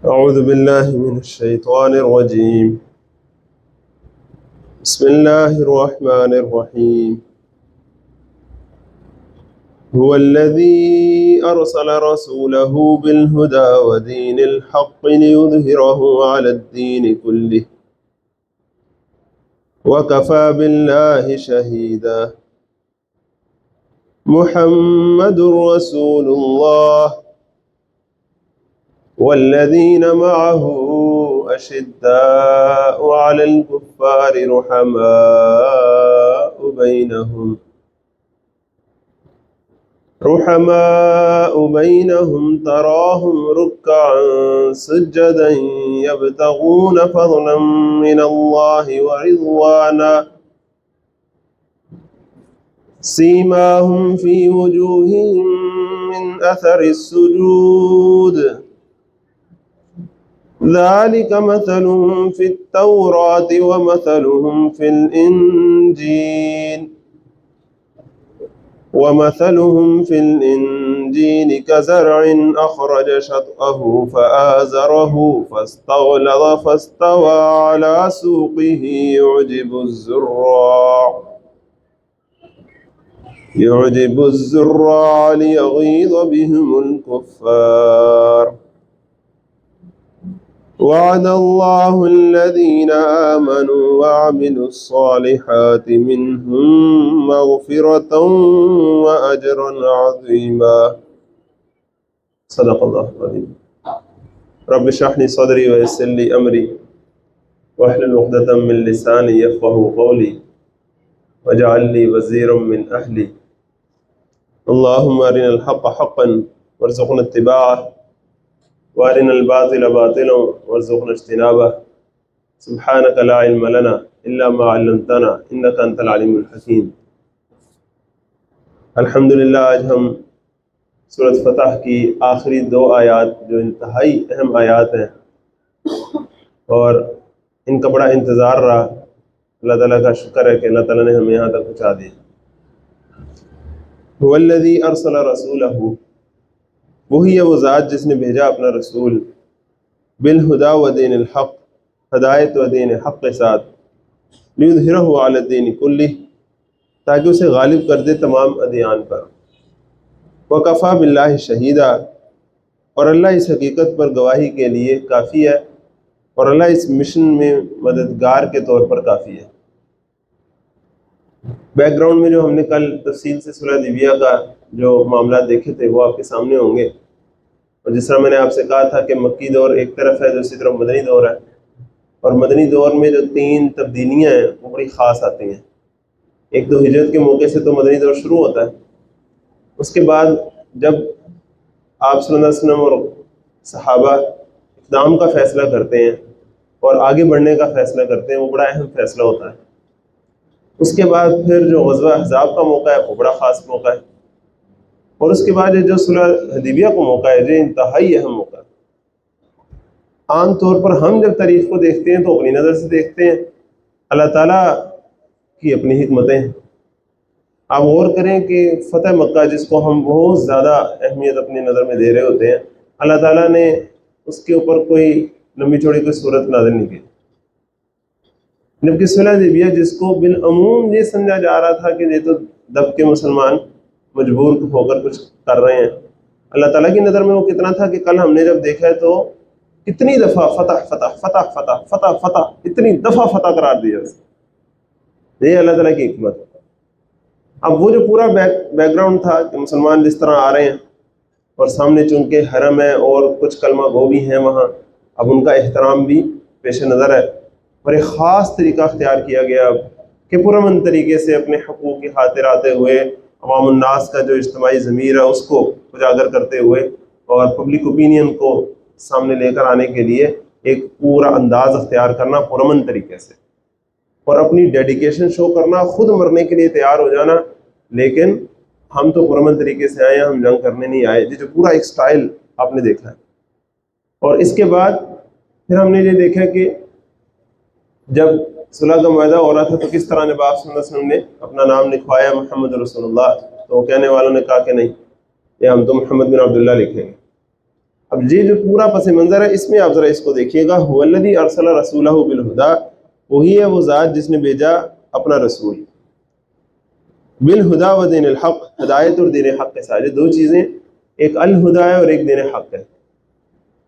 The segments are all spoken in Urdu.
أعوذ بالله من الشيطان الرجيم. بسم الله الرحمن الرحيم. هو الذي أرسل رسوله بالهدى ودين الحق ليظهره على الدين كله وكفى بالله شهيدا. محمد رسول الله والذين معه أشداء على الكفار رحماء بينهم تراهم ركعا سجدا يبتغون فضلا من الله ورضوانا سيماهم في وجوههم من أثر السجود ذلك مثلهم في التوراة ومثلهم في الإنجيل كزرع أخرج شطأه فآزره فاستغلظ فاستوى على سوقه يعجب الزراع ليغيظ بهم الكفار. وعد الله الذين آمنوا وعملوا الصالحات منهم مغفرة وأجرا عظيما. صدق الله العظيم. رب اشرح لي صدري ويسر لي أمري واحلل عقدة من لساني يفقهوا قولي واجعل لي وزيرا من أهلي. اللهم أرنا الحق حقا وارزقنا اتباعه وارنا الباطل باطلا وارزقنا اجتنابه. سبحانك لا علم لنا الا ما علمتنا انك انت العلیم الحکیم. الحمدللہ آج ہم سورۃ فتح کی آخری 2 آیات جو انتہائی اہم آیات ہیں اور ان کا بڑا انتظار رہا، اللہ تعالیٰ کا شکر ہے کہ اللہ تعالیٰ نے ہمیں یہاں تک پہنچا دیا. هو الذی ارسل رسولہ، وہی ہے وہ ذات جس نے بھیجا اپنا رسول، بالہدا و دین الحق، ہدایت و دین حق کے ساتھ، لیظہرہ علی الدین کلہ، تاکہ اسے غالب کر دے تمام ادیان پر. وکفیٰ باللہ شہیدا، اور اللہ اس حقیقت پر گواہی کے لیے کافی ہے، اور اللہ اس مشن میں مددگار کے طور پر کافی ہے. بیک گراؤنڈ میں جو ہم نے کل تفصیل سے صلح حدیبیہ کا جو معاملات دیکھے تھے وہ آپ کے سامنے ہوں گے. اور جس طرح میں نے آپ سے کہا تھا کہ مکی دور ایک طرف ہے، دوسری طرف مدنی دور ہے، اور مدنی دور میں جو 3 تبدیلیاں ہیں وہ بڑی خاص آتی ہیں. ایک تو ہجرت کے موقع سے تو مدنی دور شروع ہوتا ہے، اس کے بعد جب آپ صلی اللہ علیہ وسلم اور صحابہ اقدام کا فیصلہ کرتے ہیں اور آگے بڑھنے کا فیصلہ کرتے ہیں، وہ بڑا اہم فیصلہ ہوتا ہے. اس کے بعد پھر جو غزوہ احزاب کا موقع ہے وہ بڑا خاص موقع ہے، اور اس کے بعد جو صلح حدیبیہ کا موقع ہے جو انتہائی اہم موقع ہے. عام طور پر ہم جب تاریخ کو دیکھتے ہیں تو اپنی نظر سے دیکھتے ہیں، اللہ تعالیٰ کی اپنی حکمتیں ہیں. آپ غور کریں کہ فتح مکہ جس کو ہم بہت زیادہ اہمیت اپنی نظر میں دے رہے ہوتے ہیں، اللہ تعالیٰ نے اس کے اوپر کوئی لمبی چوڑی کوئی صورت نازل نہیں کی. جبکہ صلح حدیبیہ جس کو بالعموم یہ سمجھا جا رہا تھا کہ یہ تو دب کے مسلمان مجبور ہو کر کچھ کر رہے ہیں، اللہ تعالیٰ کی نظر میں وہ کتنا تھا کہ کل ہم نے جب دیکھا ہے تو کتنی دفعہ فتح فتح فتح فتح فتح فتح اتنی دفعہ فتح قرار دیا اسے. یہ اللہ تعالیٰ کی حکمت ہے. اب وہ جو پورا بیک گراؤنڈ تھا کہ مسلمان جس طرح آ رہے ہیں اور سامنے چونکہ حرم ہے اور کچھ کلمہ گو بھی ہیں وہاں، اب ان کا احترام بھی پیش نظر ہے، اور ایک خاص طریقہ اختیار کیا گیا اب کہ پرامن طریقے سے اپنے حقوق کی خاطر آتے ہوئے عوام الناس کا جو اجتماعی ضمیر ہے اس کو اجاگر کرتے ہوئے اور پبلک اوپینین کو سامنے لے کر آنے کے لیے ایک پورا انداز اختیار کرنا پرامن طریقے سے، اور اپنی ڈیڈیکیشن شو کرنا، خود مرنے کے لیے تیار ہو جانا، لیکن ہم تو پرامن طریقے سے آئے ہیں، ہم جنگ کرنے نہیں آئے. جو پورا ایک سٹائل آپ نے دیکھا ہے. اور اس کے بعد پھر ہم نے یہ دیکھا کہ جب صلح کا معاہدہ ہو رہا تھا تو کس طرح نبی صلی اللہ علیہ وسلم نے اپنا نام لکھوایا محمد رسول اللہ، تو کہنے والوں نے کہا کہ نہیں، یہ ہم تو محمد بن عبداللہ لکھیں گے. اب یہ جو پورا پس منظر ہے، اس میں آپ ذرا اس کو دیکھیے گا، هو الذی ارسل رسولہ بالہدیٰ، وہی ہے وہ ذات جس نے بھیجا اپنا رسول بالہدیٰ و دین الحق، ہدایت اور دین حق کے ساتھ. یہ دو چیزیں، ایک الہدیٰ ہے اور ایک دین حق ہے.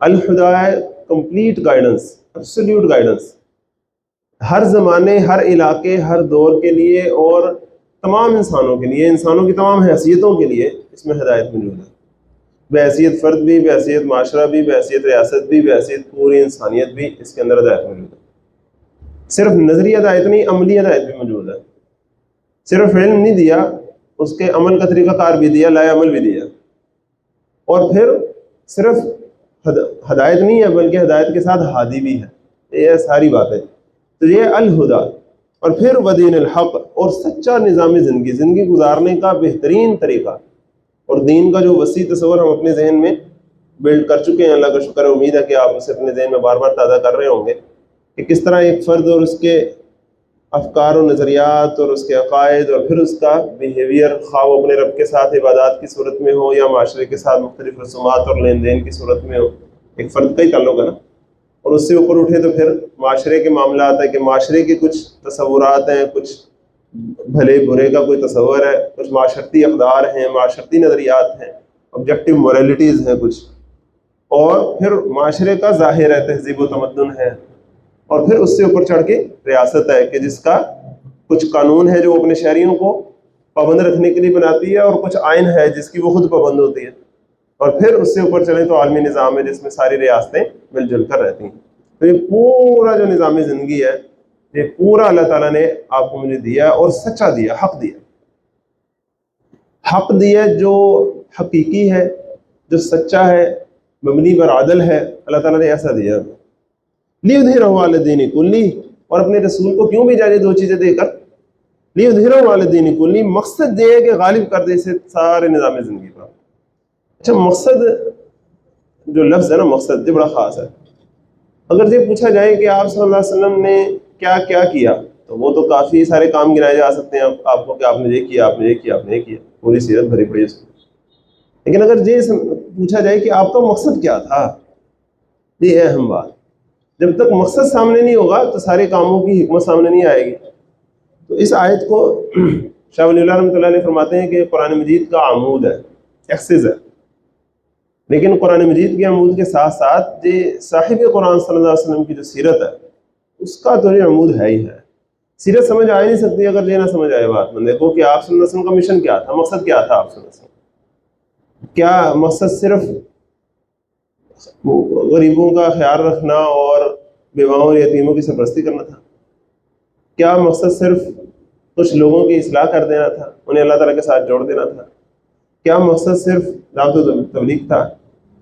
الہدیٰ ہے کمپلیٹ گائیڈنس، ایبسلیوٹ گائیڈنس، ہر زمانے، ہر علاقے، ہر دور کے لیے اور تمام انسانوں کے لیے، انسانوں کی تمام حیثیتوں کے لیے اس میں ہدایت موجود ہے. بحیثیت فرد بھی، بحیثیت معاشرہ بھی، بحیثیت ریاست بھی، بحیثیت پوری انسانیت بھی اس کے اندر ہدایت موجود ہے. صرف نظری ہدایت نہیں، عملی ہدایت بھی موجود ہے. صرف علم نہیں دیا، اس کے عمل کا طریقہ کار بھی دیا، لائے عمل بھی دیا. اور پھر صرف ہدایت نہیں ہے بلکہ ہدایت کے ساتھ ہادی بھی ہے. یہ ساری باتیں، تو یہ الہدیٰ. اور پھر ودین الحق، اور سچا نظام زندگی، زندگی گزارنے کا بہترین طریقہ اور دین کا جو وسیع تصور ہم اپنے ذہن میں بلڈ کر چکے ہیں. اللہ کا شکر ہے، امید ہے کہ آپ اسے اپنے ذہن میں بار بار تازہ کر رہے ہوں گے کہ کس طرح ایک فرد اور اس کے افکار و نظریات اور اس کے عقائد اور پھر اس کا بیہیویئر، خواہ وہ اپنے رب کے ساتھ عبادات کی صورت میں ہو یا معاشرے کے ساتھ مختلف رسومات اور لین دین کی صورت میں ہو، ایک فرد کا ہی تعلق ہے نا. اور اس سے اوپر اٹھے تو پھر معاشرے کے معاملات ہیں کہ معاشرے کے کچھ تصورات ہیں، کچھ بھلے برے کا کوئی تصور ہے، کچھ معاشرتی اقدار ہیں، معاشرتی نظریات ہیں، آبجیکٹیو مورالٹیز ہیں کچھ، اور پھر معاشرے کا ظاہر ہے، تہذیب و تمدن ہے، اور پھر اس سے اوپر چڑھ کے ریاست ہے کہ جس کا کچھ قانون ہے جو اپنے شہریوں کو پابند رکھنے کے لیے بناتی ہے، اور کچھ آئین ہے جس کی وہ خود پابند ہوتی ہے. اور پھر اس سے اوپر چلیں تو عالمی نظام ہے جس میں ساری ریاستیں مل جل کر رہتی ہیں. تو یہ پورا جو نظام زندگی ہے، یہ پورا اللہ تعالیٰ نے آپ کو مجھے دیا اور سچا دیا، حق دیا. حق دیا جو حقیقی ہے، جو سچا ہے، مبنی بر عدل ہے، اللہ تعالیٰ نے ایسا دیا. لیظہرہ علی الدین کلہ، اور اپنے رسول کو کیوں بھیجا؟ دو چیزیں دے کر. لیظہرہ علی الدین کلہ، مقصد یہ ہے کہ غالب کر دے اسے سارے نظام زندگی پر. اچھا، مقصد جو لفظ ہے نا، مقصد یہ بڑا خاص ہے. اگر یہ پوچھا جائے کہ آپ صلی اللہ علیہ وسلم نے کیا کیا کیا، تو وہ تو کافی سارے کام گنائے جا سکتے ہیں آپ کو کہ آپ نے یہ کیا، آپ نے یہ کیا، آپ نے یہ کیا، پوری سیرت بھری پڑی اس میں. لیکن اگر یہ پوچھا جائے کہ آپ کا مقصد کیا تھا، یہ ہے اہم بات. جب تک مقصد سامنے نہیں ہوگا تو سارے کاموں کی حکمت سامنے نہیں آئے گی. تو اس آیت کو شاہ ولی اللہ رحمۃ اللہ علیہ فرماتے ہیں کہ قرآن مجید کا عمود ہے، ایکسس ہے. لیکن قرآن مجید کے عمود کے ساتھ ساتھ یہ صاحب قرآن صلی اللہ علیہ وسلم کی جو سیرت ہے، اس کا تو یہ عمود ہے ہی ہے. سیرت سمجھ آ ہی نہیں سکتی اگر یہ نہ سمجھ آئے بات بندے کو کہ آپ صلی اللہ علیہ وسلم کا مشن کیا تھا، مقصد کیا تھا. آپ صلی اللہ علیہ وسلم کیا مقصد صرف غریبوں کا خیال رکھنا اور بیواؤں اور یتیموں کی سرپرستی کرنا تھا؟ کیا مقصد صرف کچھ لوگوں کی اصلاح کر دینا تھا، انہیں اللہ تعالیٰ کے ساتھ جوڑ دینا تھا؟ کیا مقصد صرف دعوت و تبلیغ تھا؟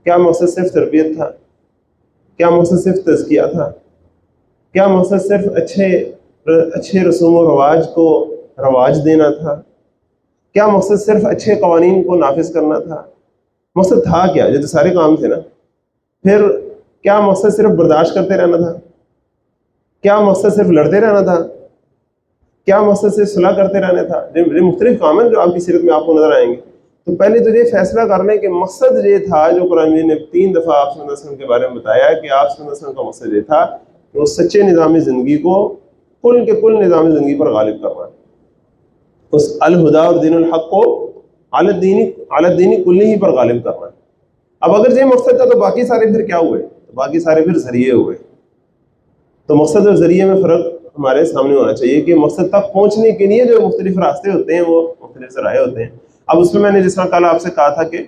کیا مقصد صرف تربیت تھا؟ کیا مقصد صرف تزکیہ تھا؟ کیا مقصد صرف اچھے رسوم و رواج کو رواج دینا تھا؟ کیا مقصد صرف اچھے قوانین کو نافذ کرنا تھا؟ مقصد تھا کیا؟ یہ تو سارے کام تھے نا. پھر کیا مقصد صرف برداشت کرتے رہنا تھا؟ کیا مقصد صرف لڑتے رہنا تھا؟ کیا مقصد صرف صلح کرتے رہنا تھا؟ یہ مختلف کام ہیں جو آپ کی سیرت میں آپ کو نظر آئیں گے. تو پہلے تو یہ فیصلہ کر لیں کہ مقصد یہ تھا جو قرآن مجید نے 3 دفعہ آپ صلی اللہ علیہ وسلم کے بارے میں بتایا کہ آپ صلی اللہ علیہ وسلم کا مقصد یہ تھا کہ وہ سچے نظام زندگی کو کل کے کل نظام زندگی پر غالب کرنا، اس الہدیٰ اور دین الحق کو علی الدین کلہ ہی پر غالب کرنا. اب اگر یہ مقصد تھا تو باقی سارے پھر کیا ہوئے؟ باقی سارے پھر ذریعے ہوئے. تو مقصد اور ذریعے میں فرق ہمارے سامنے ہونا چاہیے کہ مقصد تک پہنچنے کے لیے جو مختلف راستے ہوتے ہیں وہ مختلف ذرائع ہوتے ہیں. اب اس میں نے جس طرح کل آپ سے کہا تھا کہ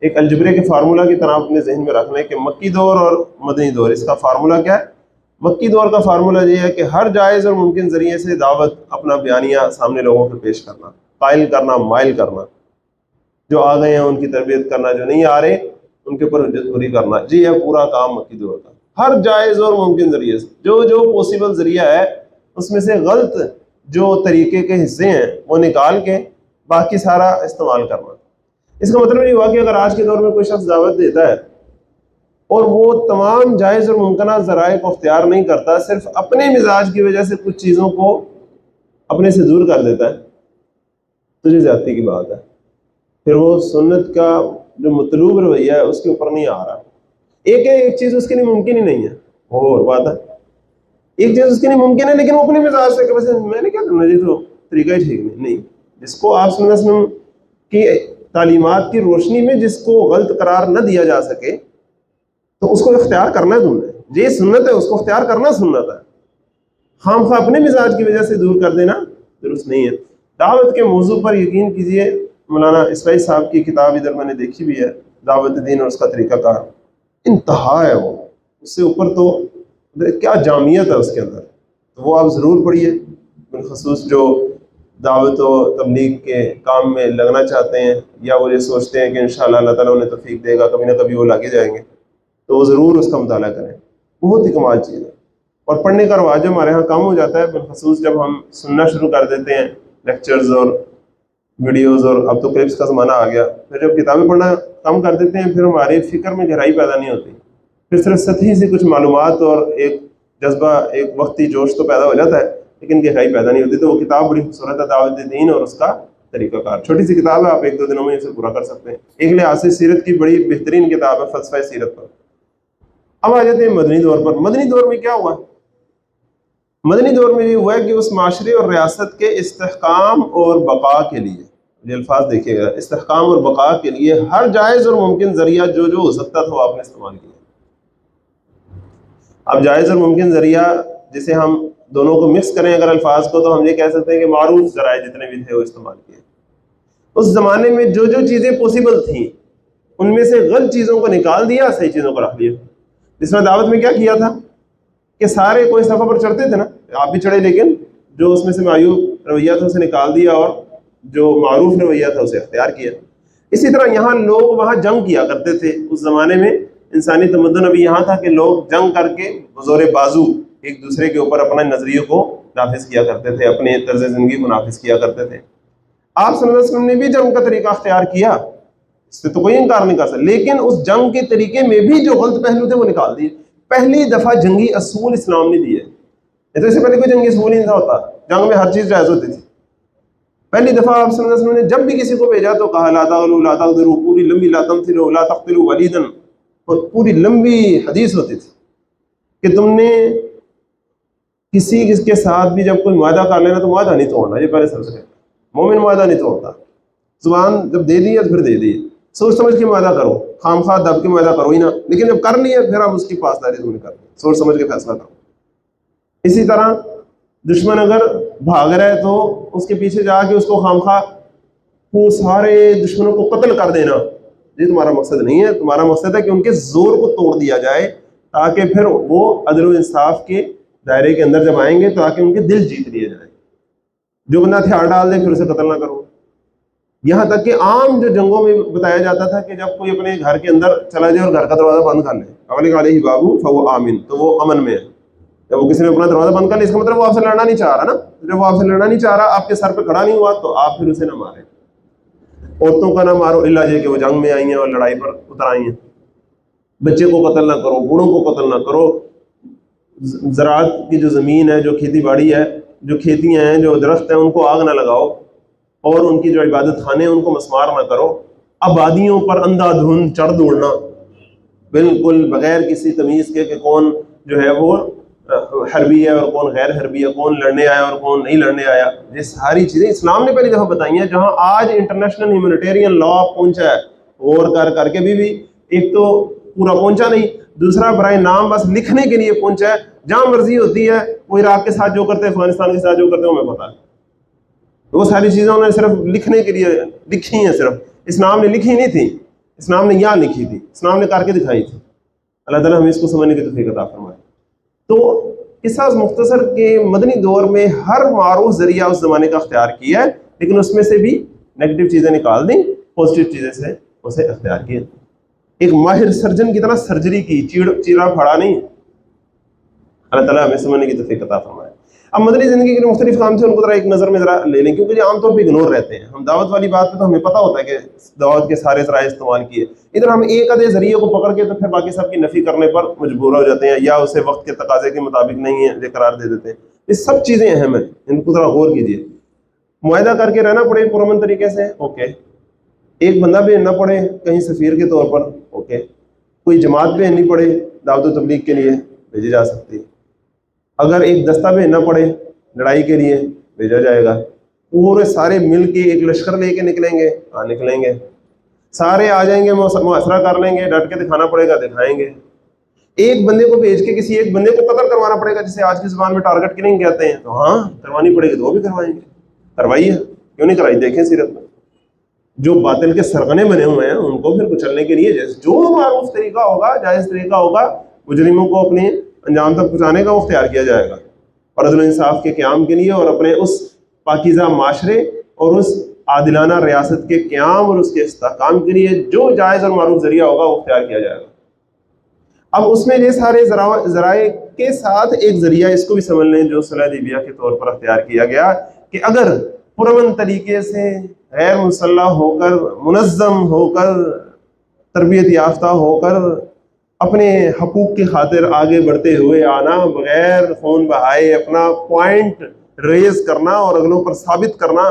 ایک الجبرے کے فارمولہ کی طرح اپنے ذہن میں رکھنا ہے کہ مکی دور اور مدنی دور، اس کا فارمولہ کیا ہے؟ مکی دور کا فارمولہ یہ ہے کہ ہر جائز اور ممکن ذریعے سے دعوت، اپنا بیانیہ سامنے لوگوں کو پیش کرنا، قائل کرنا، مائل کرنا، جو آ گئے ہیں ان کی تربیت کرنا، جو نہیں آ رہے ان کے اوپر حجت پوری کرنا. جی ہے پورا کام مکی دور کا. ہر جائز اور ممکن ذریعے سے جو پوسیبل ذریعہ ہے اس میں سے غلط جو طریقے کے حصے ہیں وہ نکال کے باقی سارا استعمال کرنا. اس کا مطلب یہ ہوا کہ اگر آج کے دور میں کوئی شخص دعوت دیتا ہے اور وہ تمام جائز اور ممکنہ ذرائع کو اختیار نہیں کرتا، صرف اپنے مزاج کی وجہ سے کچھ چیزوں کو اپنے سے دور کر دیتا ہے، تو یہ زیادتی کی بات ہے. پھر وہ سنت کا جو مطلوب رویہ ہے اس کے اوپر نہیں آ رہا. ایک چیز اس کے لیے ممکن ہی نہیں ہے، وہ اور بات ہے، ایک چیز اس کے لیے ممکن ہے لیکن وہ اپنے مزاج سے کہ بس میں نے کیا کرنا، یہ تو طریقہ ہی ٹھیک نہیں۔ جس کو آپ صلی اللہ علیہ وسلم کی تعلیمات کی روشنی میں جس کو غلط قرار نہ دیا جا سکے تو اس کو اختیار کرنا ہے تم نے، یہ سنت ہے، اس کو اختیار کرنا سنت ہے، خام خواہ اپنے مزاج کی وجہ سے دور کر دینا درست نہیں ہے۔ دعوت کے موضوع پر یقین کیجئے مولانا اسرائیل صاحب کی کتاب ادھر میں نے دیکھی بھی ہے، دعوت دین اور اس کا طریقہ کار، انتہا ہے وہ، اس سے اوپر تو کیا جامعیت ہے اس کے اندر، تو وہ آپ ضرور پڑھیے، بالخصوص جو دعوت و تبلیغ کے کام میں لگنا چاہتے ہیں یا وہ یہ سوچتے ہیں کہ انشاءاللہ اللہ تعالیٰ انہیں توفیق دے گا، کبھی نہ کبھی وہ لگے جائیں گے، تو وہ ضرور اس کا مطالعہ کریں، بہت ہی کمال چیز ہے۔ اور پڑھنے کا رواج ہمارے ہاں کم ہو جاتا ہے، بالخصوص جب ہم سننا شروع کر دیتے ہیں لیکچرز اور ویڈیوز، اور اب تو کلپس کا زمانہ آ گیا، پھر جب کتابیں پڑھنا کم کر دیتے ہیں پھر ہماری فکر میں گہرائی پیدا نہیں ہوتی، پھر صرف سطحی سے کچھ معلومات اور ایک جذبہ، ایک وقتی جوش تو پیدا ہو جاتا ہے لیکن گہرائی پیدا نہیں ہوتی۔ تو وہ کتاب بڑی خوبصورت ہے، دعوت دین اور اس کا طریقہ کار، چھوٹی سی کتاب ہے، آپ 1-2 دنوں میں اسے پورا کر سکتے ہیں، ایک لحاظ سے سیرت کی بڑی بہترین کتاب ہے، فلسفہ سیرت پر۔ اب آ جاتے ہیں مدنی دور پر۔ مدنی دور میں کیا ہوا؟ مدنی دور میں یہ ہوا ہے کہ اس معاشرے اور ریاست کے استحکام اور بقا کے لیے، یہ الفاظ دیکھیے گا، استحکام اور بقا کے لیے ہر جائز اور ممکن ذریعہ جو ہو سکتا تھا وہ آپ نے استعمال کیا۔ اب جائز اور ممکن ذریعہ جسے ہم دونوں کو مکس کریں اگر الفاظ کو، تو ہم یہ کہہ سکتے ہیں کہ معروف ذرائع جتنے بھی تھے وہ استعمال کیے۔ اس زمانے میں جو جو چیزیں پوسیبل تھیں ان میں سے غلط چیزوں کو نکال دیا، صحیح چیزوں کو رکھ لیا۔ جس میں دعوت میں کیا کیا تھا کہ سارے کوئی صفحہ پر چڑھتے تھے نا، آپ بھی چڑھے، لیکن جو اس میں سے معیوب رویہ تھا اسے نکال دیا اور جو معروف رویہ تھا اسے اختیار کیا۔ اسی طرح یہاں لوگ وہاں جنگ کیا کرتے تھے، اس زمانے میں انسانی تمدن ابھی یہاں تھا کہ لوگ جنگ کر کے بزور بازو ایک دوسرے کے اوپر اپنے نظریے کو نافذ کیا کرتے تھے، اپنے طرز زندگی کو نافذ کیا کرتے تھے۔ آپ صلی اللہ علیہ وسلم نے بھی جنگ کا طریقہ اختیار کیا، اس سے تو کوئی انکار نہیں کر سکتا، لیکن اس جنگ کے طریقے میں بھی جو غلط پہلو تھے وہ نکال دیے۔ پہلی دفعہ جنگی اصول اسلام نے دیے، اس سے پہلے کوئی جنگی اصول ہی نہیں تھا ہوتا، جنگ میں ہر چیز جائز ہوتی تھی۔ پہلی دفعہ آپ صلی اللہ علیہ وسلم نے جب بھی کسی کو بھیجا تو کہا لا تغلوا لا تغدروا، پوری لمبی لا تمثلوا لا تقتلوا ولیدا، اور پوری لمبی حدیث ہوتی تھی کہ تم نے کسی کے ساتھ بھی جب کوئی معاہدہ کر لینا تو معاہدہ نہیں توڑنا، یہ پہلے سب سے کہتا، مومن معاہدہ نہیں توڑتا، زبان جب دے دی ہے پھر دے دی، سوچ سمجھ کے معاہدہ کرو، خام خواہ دب کے معاہدہ کرو ہی نہ، لیکن جب کر لیا پھر آپ اس کی پاسداری ضرور کرو، سوچ سمجھ کے فیصلہ کرو۔ اسی طرح دشمن اگر بھاگ رہا ہے تو اس کے پیچھے جا کے اس کو خام خواہ وہ سارے دشمنوں کو قتل کر دینا، یہ تمہارا مقصد نہیں ہے، تمہارا مقصد ہے کہ ان کے زور کو توڑ دیا جائے تاکہ پھر وہ عدل و انصاف کے دائرے کے اندر جب آئیں گے تاکہ ان کے دل جیت لیے جائیں، جو بندہ ہتھیار ڈال دے پھر اسے قتل نہ کرو۔ یہاں تک کہ عام جو جنگوں میں بتایا جاتا تھا کہ جب کوئی اپنے گھر کے اندر چلا جائے اور گھر کا دروازہ بند کر لے، اغلق علیہ بابو فہو آمن، تو وہ امن میں ہے۔ جب وہ کسی نے اپنا دروازہ بند کر لیا اس کا مطلب وہ آپ سے لڑنا نہیں چاہ رہا نا، جب وہ آپ سے لڑنا نہیں چاہ رہا، آپ کے سر پہ کھڑا نہیں ہوا تو آپ پھر اسے نہ ماریں۔ عورتوں کا نہ مارو الا یہ کہ وہ جنگ میں آئی ہیں اور لڑائی پر اتر آئی ہیں۔ بچے کو قتل نہ کرو، بوڑھوں کو قتل نہ کرو، زراعت کی جو زمین ہے، جو کھیتی باڑی ہے، جو کھیتیاں ہیں، جو درخت ہیں، ان کو آگ نہ لگاؤ، اور ان کی جو عبادت خانے ہیں ان کو مسمار نہ کرو۔ آبادیوں پر اندھا دھند چڑھ دوڑنا بالکل بغیر کسی تمیز کے کہ کون جو ہے وہ حربی ہے اور کون غیر حربی ہے، کون لڑنے آیا اور کون نہیں لڑنے آیا، یہ ساری چیزیں اسلام نے پہلی دفعہ بتائی ہیں۔ جہاں آج انٹرنیشنل ہیومینیٹیرین لا پہنچا ہے، غور کر کے بھی ایک تو پورا پہنچا نہیں، دوسرا برائے نام بس لکھنے کے لیے پہنچا ہے، جہاں مرضی ہوتی ہے وہ عراق کے ساتھ جو کرتے ہیں، افغانستان کے ساتھ جو کرتے ہیں ہمیں پتا ہے، وہ ساری چیزیں انہوں نے صرف لکھنے کے لیے لکھی ہیں، صرف اسلام نے لکھی نہیں تھی، اسلام نے یہاں لکھی تھی، اسلام نے کر کے دکھائی تھی۔ اللہ تعالیٰ ہمیں اس کو سمجھنے کی توفیق عطا فرمائے۔ تو قصہ مختصر کے مدنی دور میں ہر معروف ذریعہ اس زمانے کا اختیار کیا ہے، لیکن اس میں سے بھی نیگیٹو چیزیں نکال دیں، پازیٹیو چیزیں سے اسے اختیار کیا۔ ایک ماہر سرجن کی طرح سرجری کی، چیرا پھاڑا نہیں۔ اللہ تعالیٰ ہمیں سمجھنے کی توفیق عطا فرمائے۔ اب مدنی زندگی کے مختلف کام سے ان کو ذرا ایک نظر میں ذرا لے لیں، کیونکہ یہ عام طور پہ اگنور رہتے ہیں۔ ہم دعوت والی بات پہ تو ہمیں پتہ ہوتا ہے کہ دعوت کے سارے ذرائع استعمال کیے، ادھر ہم ایک آدھے ذریعے کو پکڑ کے تو پھر باقی سب کی نفی کرنے پر مجبور ہو جاتے ہیں، یا اسے وقت کے تقاضے کے مطابق نہیں ہے قرار دے دیتے ہیں۔ یہ سب چیزیں اہم ہیں، ان کو ذرا غور کیجیے۔ معاہدہ کر کے رہنا پڑے پرامن طریقے سے، اوکے۔ ایک بندہ بھیجنا پڑے کہیں سفیر کے طور پر، اوکے۔ کوئی جماعت بھیجنی پڑے دعوت و تبلیغ کے لیے بھیجی جا سکتی ہے. اگر ایک دستہ بھیجنا پڑے لڑائی کے لیے بھیجا جائے گا. پورے سارے مل کے ایک لشکر لے کے نکلیں گے، ہاں نکلیں گے. سارے آ جائیں گے، محاصرہ کر لیں گے، ڈٹ کے دکھانا پڑے گا، دکھائیں گے. ایک بندے کو بھیج کے کسی ایک بندے کو قتل کروانا پڑے گا، جسے آج کی زبان میں ٹارگٹ کلنگ کہتے ہیں، تو ہاں کروانی پڑے گی، تو وہ بھی کروائیں گے. کروائیے، کیوں نہیں کرائی؟ دیکھیں سیرت میں جو باطل کے سرغنے بنے ہوئے ہیں ان کو پھر کچلنے کے لیے جو معروف طریقہ ہوگا، جائز طریقہ ہوگا مجرموں کو اپنے انجام تک پہنچانے کا، وہ اختیار کیا جائے گا. اور عدل و انصاف کے قیام کے لیے اور اپنے اس پاکیزہ معاشرے اور اس عادلانہ ریاست کے قیام اور اس کے استحکام کے لیے جو جائز اور معروف ذریعہ ہوگا وہ اختیار کیا جائے گا. اب اس میں یہ سارے ذرائع کے ساتھ ایک ذریعہ اس کو بھی سمجھ لیں جو صلح حدیبیہ کے طور پر اختیار کیا گیا، کہ اگر پرامن طریقے سے غیر مسلح ہو کر، منظم ہو کر، تربیت یافتہ ہو کر اپنے حقوق کی خاطر آگے بڑھتے ہوئے آنا، بغیر خون بہائے اپنا پوائنٹ ریز کرنا اور اگلوں پر ثابت کرنا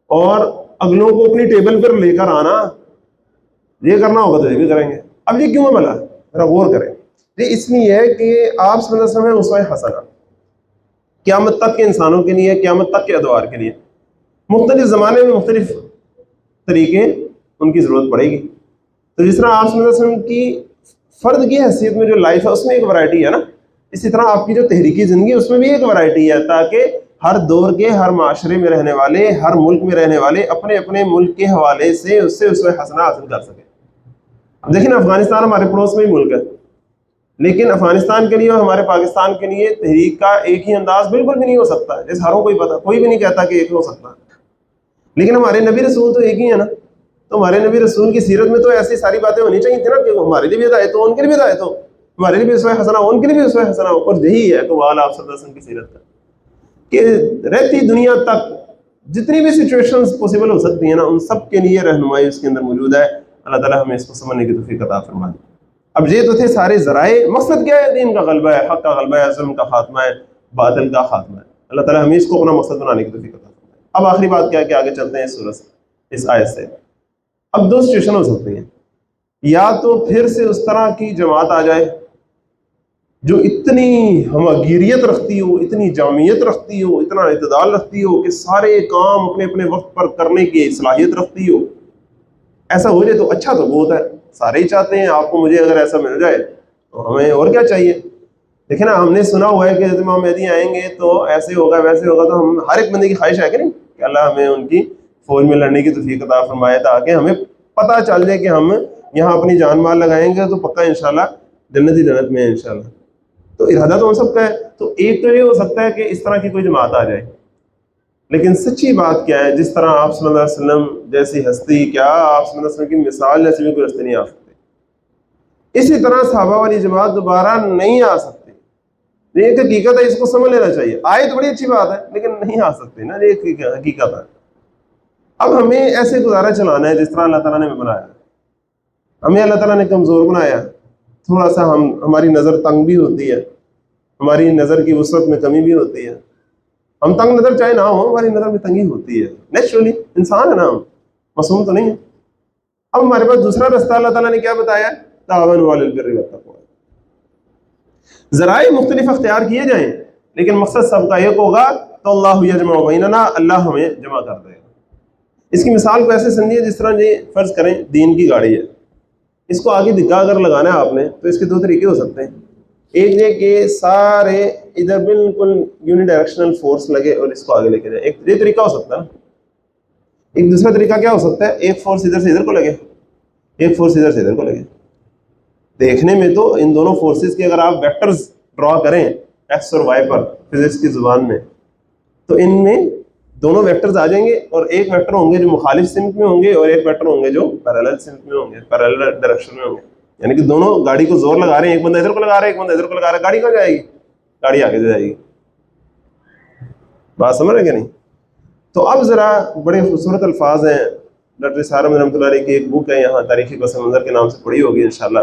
اور اگلوں کو اپنی ٹیبل پر لے کر آنا، یہ کرنا ہوگا تو یہ بھی کریں گے. اب یہ کیوں ہے بھلا؟ ذرا غور کریں. یہ اس لیے ہے کہ آپ صلی اللہ علیہ وسلم اسوہ حسنہ قیامت تک کے انسانوں کے لیے، قیامت تک کے ادوار کے لیے. مختلف زمانے میں مختلف طریقے ان کی ضرورت پڑے گی. تو جس طرح آپ صلی اللہ علیہ وسلم کی فرد کی حیثیت میں جو لائف ہے اس میں ایک ورائٹی ہے نا، اسی طرح آپ کی جو تحریکی زندگی ہے اس میں بھی ایک ورائٹی ہے، تاکہ ہر دور کے، ہر معاشرے میں رہنے والے، ہر ملک میں رہنے والے اپنے اپنے ملک کے حوالے سے اس سے اسوہ حسنہ حاصل کر سکیں. اب دیکھیں نا، افغانستان ہمارے پڑوس میں ہی ملک ہے، لیکن افغانستان کے لیے اور ہمارے پاکستان کے لیے تحریک کا ایک ہی انداز بالکل بھی نہیں ہو سکتا. جیسے ہر کوئی پتہ، کوئی بھی نہیں کہتا کہ ایک ہو سکتا، لیکن ہمارے نبی رسول تو ایک ہی ہے نا. تو ہمارے نبی رسول کی سیرت میں تو ایسی ساری باتیں ہونی چاہیے تھی نا کہ ہمارے لیے بھی ہدایت ہو، ان کے لیے بھی ہدایت ہو، ہمارے لیے بھی اسوہ حسنہ ہو، ان کے لیے بھی اسوہ حسنہ ہو. اور یہی ہے تو آپ صلی اللہ علیہ وسلم کی سیرت کا کہ رہتی دنیا تک جتنی بھی سچویشنز پاسبل ہو سکتی ہیں نا، ان سب کے لیے رہنمائی اس کے اندر موجود ہے. اللہ تعالیٰ ہمیں اس کو سمجھنے کی توفیق عطا فرمائے. اب یہ تو تھے سارے ذرائع. مقصد کیا ہے؟ دین کا غلبہ ہے، حق کا غلبہ ہے، ظلم کا خاتمہ ہے، باطل کا خاتمہ ہے. اللہ تعالیٰ ہمیں اس کو اپنا مقصد بنانے کی توفیق عطا فرمائے. اب آخری بات کیا ہے کہ آگے چلتے ہیں اس سورت سے، اس آیت سے. اب دو سچویشن ہو سکتی ہیں، یا تو پھر سے اس طرح کی جماعت آ جائے جو اتنی ہمگیریت رکھتی ہو، اتنی جامعیت رکھتی ہو، اتنا اعتدال رکھتی ہو کہ سارے کام اپنے اپنے وقت پر کرنے کی صلاحیت رکھتی ہو. ایسا ہو جائے تو اچھا تو بہت ہے، سارے ہی چاہتے ہیں. آپ کو مجھے اگر ایسا مل جائے تو ہمیں اور کیا چاہیے. دیکھیں نا، ہم نے سنا ہوا ہے کہ حضرت امام مہدی آئیں گے تو ایسے ہوگا ویسے ہوگا، تو ہم ہر ایک بندے کی خواہش ہے کہ نہیں کہ اللہ ہمیں ان کی فوج میں لڑنے کی توفیق عطا فرمائے، تاکہ ہمیں پتہ چل جائے کہ ہم یہاں اپنی جان مال لگائیں گے تو پکا انشاءاللہ جنت ہی جنت میں ہے انشاءاللہ. تو ارادہ تو ہم سب کا ہے. تو ایک تو یہ ہو سکتا ہے کہ اس طرح کی کوئی جماعت آ جائے، لیکن سچی بات کیا ہے، جس طرح آپ صلی اللہ علیہ وسلم جیسی ہستی، کیا آپ صلی اللہ علیہ وسلم کی مثال جیسی بھی کوئی ہستی نہیں آ سکتی. اسی طرح صحابہ والی جماعت دوبارہ نہیں آ سکتی. یہ ایک حقیقت ہے، اس کو سمجھ لینا چاہیے. آئے تو بڑی اچھی بات ہے لیکن نہیں آ سکتی نا، یہ ایک حقیقت ہے. اب ہمیں ایسے گزارا چلانا ہے جس طرح اللہ تعالیٰ نے ہمیں بنایا. ہمیں اللہ تعالیٰ نے کمزور بنایا، تھوڑا سا ہماری نظر تنگ بھی ہوتی ہے، ہماری نظر کی وسعت میں کمی بھی ہوتی ہے. ہم تنگ نظر چاہے نہ ہو، ہماری نظر میں تنگی ہوتی ہے، نیچرلی انسان ہے نا، ہم معصوم تو نہیں ہے. اب ہمارے پاس دوسرا رستہ اللہ تعالیٰ نے کیا بتایا؟ تعاونوا علی البر والتقوی. ذرائع مختلف اختیار کیے جائیں لیکن مقصد سب کا ایک ہوگا، تو اللہ یجمع بیننا، اللہ ہمیں جمع کر دے گا. اس کی مثال کو ایسے سمجھیے جس طرح یہ فرض کریں دین کی گاڑی ہے، اس کو آگے دھکا اگر لگانا ہے آپ نے تو اس کے دو طریقے ہو سکتے ہیں. ایک یہ کہ سارے ادھر بالکل یونی ڈائریکشنل فورس لگے اور اس کو آگے لے کے جائے، ایک یہ طریقہ ہو سکتا ہے. ایک دوسرا طریقہ کیا ہو سکتا ہے؟ ایک فورس ادھر سے ادھر کو لگے، ایک فورس ادھر سے ادھر کو لگے. دیکھنے میں تو ان دونوں فورسز کے اگر آپ ویکٹرز ڈرا کریں ایکس اور وائی پر فزکس کی زبان میں، تو ان میں دونوں ویکٹرز آ جائیں گے، اور ایک ویکٹر ہوں گے جو مخالف سمت میں ہوں گے اور ایک ویکٹر ہوں گے جو پیرالل سمت میں ہوں گے، پیرالل ڈائریکشن میں ہوں گے. یعنی کہ دونوں گاڑی کو زور لگا رہے ہیں، ایک بندہ ادھر کو لگا رہا ہے، ایک بندہ ادھر کو لگا رہا ہے. گاڑی کہاں جائے گی؟ گاڑی آگے جائے گی. بات سمجھ رہے کہ نہیں؟ تو اب ذرا بڑے خوبصورت الفاظ ہیں. ڈاکٹر اسحاق احمد رحمۃ اللہ علیہ کی ایک بک ہے یہاں، تاریخی پس منظر کے نام سے پڑھی ہوگی انشاءاللہ.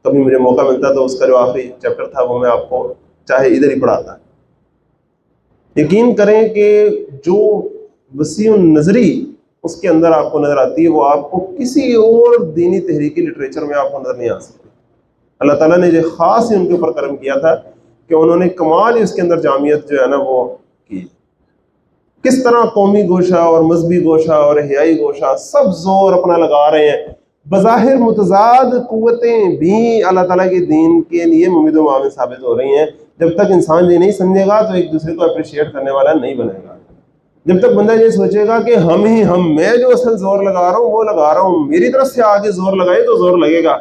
کبھی مجھے موقع ملتا تو اس کا جو آخری چیپٹر تھا وہ میں آپ کو چاہے ادھر ہی پڑھاتا. یقین کریں کہ جو وسیع نظری اس کے اندر آپ کو نظر آتی ہے وہ آپ کو کسی اور دینی تحریکی لٹریچر میں آپ کو نظر نہیں آ سکتی. اللہ تعالیٰ نے جو خاص ہی ان کے اوپر کرم کیا تھا کہ انہوں نے کمال ہی اس کے اندر جامعیت جو ہے نا وہ کی. کس طرح قومی گوشہ اور مذہبی گوشہ اور حیائی گوشہ سب زور اپنا لگا رہے ہیں. بظاہر متضاد قوتیں بھی اللہ تعالیٰ کے دین کے لیے ممید و معاون ثابت ہو رہی ہیں. جب تک انسان یہ نہیں سمجھے گا تو ایک دوسرے کو اپریشیٹ کرنے والا نہیں بنے گا. جب تک بندہ یہ سوچے گا کہ میں جو اصل زور لگا رہا ہوں وہ لگا رہا ہوں, میری طرف سے آگے زور لگائے تو زور لگے گا,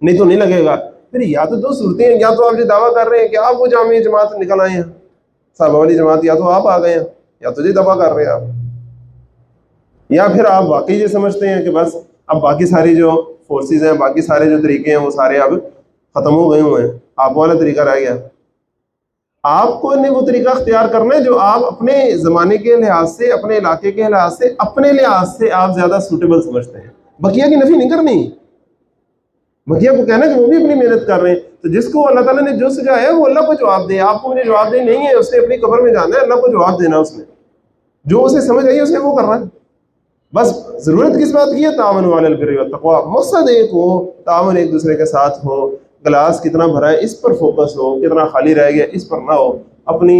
نہیں تو نہیں لگے گا. پھر یا تو دو صورتیں ہیں, یا تو آپ یہ دعویٰ کر رہے ہیں کہ آپ وہ جامع جماعت نکل آئے ہیں صحابہ والی جماعت, یا تو آپ آ گئے ہیں, یا تو یہ دعویٰ کر رہے ہیں آپ, یا پھر آپ واقعی یہ سمجھتے ہیں کہ بس اب باقی ساری جو فورسز ہیں, باقی سارے جو طریقے ہیں وہ سارے اب ختم ہو گئے ہوئے ہیں, آپ والا طریقہ رہ گیا. آپ کو نے وہ طریقہ اختیار کرنا ہے جو آپ اپنے زمانے کے لحاظ سے, اپنے علاقے کے لحاظ سے, اپنے لحاظ سے آپ زیادہ سوٹیبل سمجھتے ہیں. بقیہ کی نفی نہیں کرنی, بقیہ کو کہنا کہ وہ بھی اپنی محنت کر رہے ہیں. تو جس کو اللہ تعالیٰ نے جو سجایا ہے وہ اللہ کو جواب دے. آپ کو مجھے جواب دے نہیں ہے, اس نے اپنی قبر میں جانا ہے, اللہ کو جواب دینا, اس نے جو اسے سمجھ آئی اسے وہ کرنا ہے. بس ضرورت کس بات کی ہے؟ تعاون علی البر والتقوی. مقصد ایک ہو, تعاون ایک دوسرے کے ساتھ ہو, گلاس کتنا بھرا ہے اس پر فوکس ہو, کتنا خالی رہ گیا اس پر نہ ہو, اپنی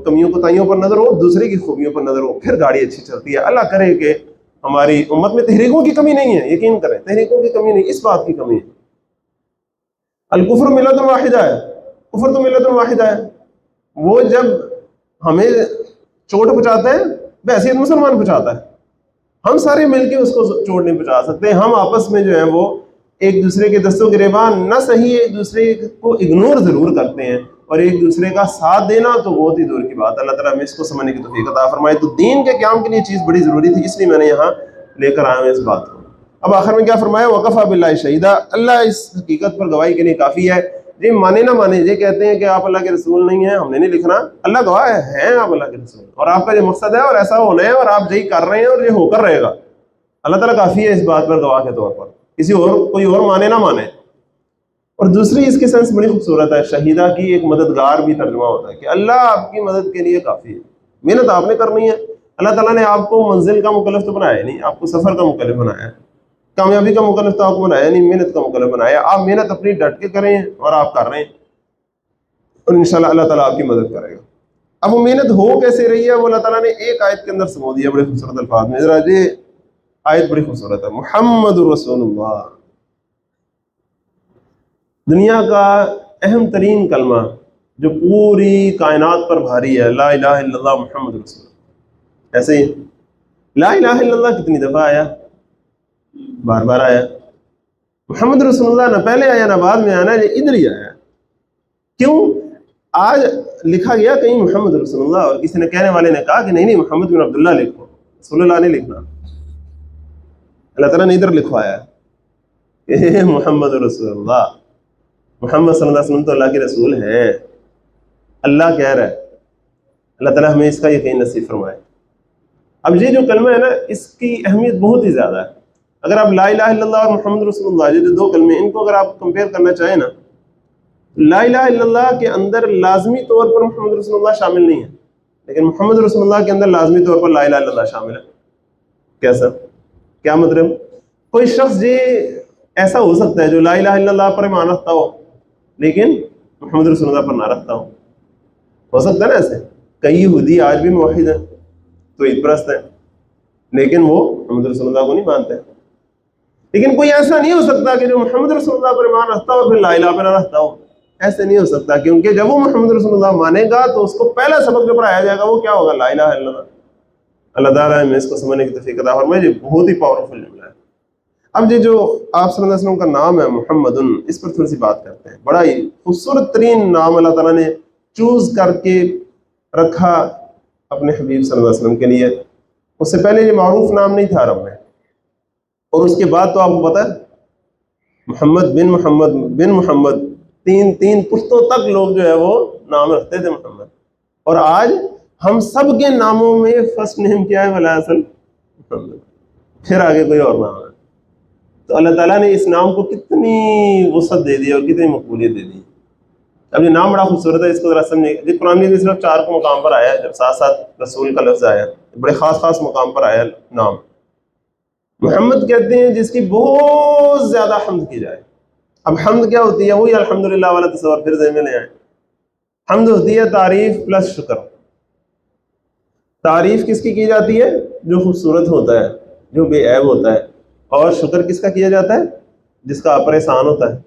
کمیوں کوتاہیوں پر نظر ہو, دوسرے کی خوبیوں پر نظر ہو, پھر گاڑی اچھی چلتی ہے. اللہ کرے کہ ہماری امت میں تحریکوں کی کمی نہیں ہے, یقین کریں تحریکوں کی کمی نہیں, اس بات کی کمی ہے. الکفر ملت واحدہ ہے, کفر تو ملت واحدہ ہے. وہ جب ہمیں چوٹ پہنچاتا ہے بحیثیت مسلمان پہنچاتا ہے, ہم سارے مل کے اس کو چوٹ نہیں پہنچا سکتے. ہم آپس میں جو ہے وہ ایک دوسرے کے دستوں گریبان نہ صحیح, ایک دوسرے کو اگنور ضرور کرتے ہیں, اور ایک دوسرے کا ساتھ دینا تو بہت ہی دور کی بات. اللہ تعالیٰ ہمیں اس کو سمجھنے کی توفیق عطا فرمائے. تو دین کے قیام کے لیے چیز بڑی ضروری تھی, اس لیے میں نے یہاں لے کر آیا ہوں اس بات کو. اب آخر میں کیا فرمایا؟ وکفیٰ باللہ شہیدا, اللہ اس حقیقت پر گواہی کے لیے کافی ہے. جی مانے نہ مانے, یہ کہتے ہیں کہ آپ اللہ کے رسول نہیں ہیں, ہم نے نہیں لکھنا, اللہ گواہ ہیں آپ اللہ کے رسول, اور آپ کا جو مقصد ہے اور ایسا ہونا ہے اور آپ یہی کر رہے ہیں اور یہ ہو کر رہے گا. اللہ تعالیٰ کافی ہے اس بات پر گواہ کے طور پر, کسی اور کوئی اور مانے نہ مانے. اور دوسری اس کی سینس بڑی خوبصورت ہے, شہیدہ کی ایک مددگار بھی ترجمہ ہوتا ہے کہ اللہ آپ کی مدد کے لیے کافی ہے. محنت آپ نے کرنی ہے, اللہ تعالیٰ نے آپ کو منزل کا مکلف تو بنایا نہیں, آپ کو سفر کا مکلف بنایا ہے. کامیابی کا مکلف تو آپ کو بنایا نہیں, محنت کا مکلف بنایا. آپ محنت اپنی ڈٹ کے کریں اور آپ کر رہے ہیں, اور انشاءاللہ اللہ تعالیٰ آپ کی مدد کرے گا. اب وہ محنت ہو کیسے رہی ہے وہ اللہ تعالیٰ نے ایک آیت کے اندر سمو دیا بڑے خوبصورت الفاظ میں. ذرا یہ آیت بڑی خوبصورت ہے, محمد رسول اللہ, دنیا کا اہم ترین کلمہ جو پوری کائنات پر بھاری ہے, لا الہ الا اللہ محمد رسول اللہ. ایسے ہی لا الہ الا اللہ کتنی دفعہ آیا؟ بار بار آیا. محمد رسول اللہ نہ پہلے آیا نہ بعد میں آنا, یہ ادھر ہی آیا. کیوں؟ آج لکھا گیا کہیں محمد رسول اللہ, اور کسی نے کہنے والے نے کہا کہ نہیں محمد بن عبداللہ لکھو, رسول اللہ نہیں لکھنا. اللہ تعالیٰ نے ادھر لکھوایا کہ محمد رسول اللہ, محمد صلی اللہ علیہ وسلم تو اللہ کے رسول ہیں, اللہ کہہ رہا ہے. اللہ تعالیٰ ہمیں اس کا یقین نصیب فرمائے. اب یہ جو کلمہ ہے نا, اس کی اہمیت بہت ہی زیادہ ہے. اگر آپ لا الہ الا اللہ اور محمد رسول اللہ, یہ جو دو کلمے, ان کو اگر آپ کمپیئر کرنا چاہیں نا, لا الہ الا اللہ کے اندر لازمی طور پر محمد رسول اللہ شامل نہیں ہے, لیکن محمد رسول اللہ کے اندر لازمی طور پر لا الہ الا اللہ شامل ہے. کیسا؟ کیا مطلب؟ کوئی شخص یہ ایسا ہو سکتا ہے جو لا الہ الا اللہ پر ایمان رکھتا ہو لیکن محمد رسول اللہ پر نہ رکھتا ہو سکتا ہے نا ایسے. کئی یہودی آج بھی موحد ہیں, توحید پرست ہیں, لیکن وہ محمد رسول اللہ کو نہیں مانتے. لیکن کوئی ایسا نہیں ہو سکتا کہ جو محمد رسول اللہ پر ایمان رکھتا ہو پھر لا الہ پہ نہ رکھتا ہو. ایسے نہیں ہو سکتا, کیونکہ جب وہ محمد رسول اللہ مانے گا تو اس کو پہلا سبق جو پڑھایا جائے گا وہ کیا ہوگا؟ لا الہ الا اللہ. اللہ تعالیٰ میں اس کو سمجھنے کی توفیق عطا فرمائے. یہ بہت ہی پاورفل جملہ ہے. اب یہ جو آپ صلی اللہ علیہ وسلم کا نام ہے محمد, اس پر تھوڑی سی بات کرتے ہیں. بڑا ہی خوبصورت ترین نام اللہ تعالیٰ نے چوز کر کے رکھا اپنے حبیب صلی اللہ علیہ وسلم کے لیے. اس سے پہلے یہ معروف نام نہیں تھا عرب میں, اور اس کے بعد تو آپ کو پتہ ہے محمد بن محمد تین پشتوں تک لوگ جو ہے وہ نام رکھتے تھے محمد. اور آج ہم سب کے ناموں میں فرسٹ نیم کیا ہے؟ ولا اصل محمد, پھر آگے کوئی اور نام ہے. تو اللہ تعالیٰ نے اس نام کو کتنی وسعت دے دی اور کتنی مقبولیت دے دی. اب یہ نام بڑا خوبصورت ہے, اس کو ذرا سمجھیں. جی قرآن میں صرف 4 کو مقام پر آیا ہے, جب ساتھ ساتھ رسول کا لفظ آیا, بڑے خاص مقام پر آیا نام. محمد کہتے ہیں جس کی بہت زیادہ حمد کی جائے, اب حمد کیا ہوتی ہے؟ وہی الحمدللہ والا تصور پھر ذہن میں لے آئیں. حمد ہوتی ہے تعریف پلس شکر. تعریف کس کی جاتی ہے؟ جو خوبصورت ہوتا ہے، جو بے عیب ہوتا ہے. اور شکر کس کا کیا جاتا ہے؟ جس کا پر احسان ہوتا ہے.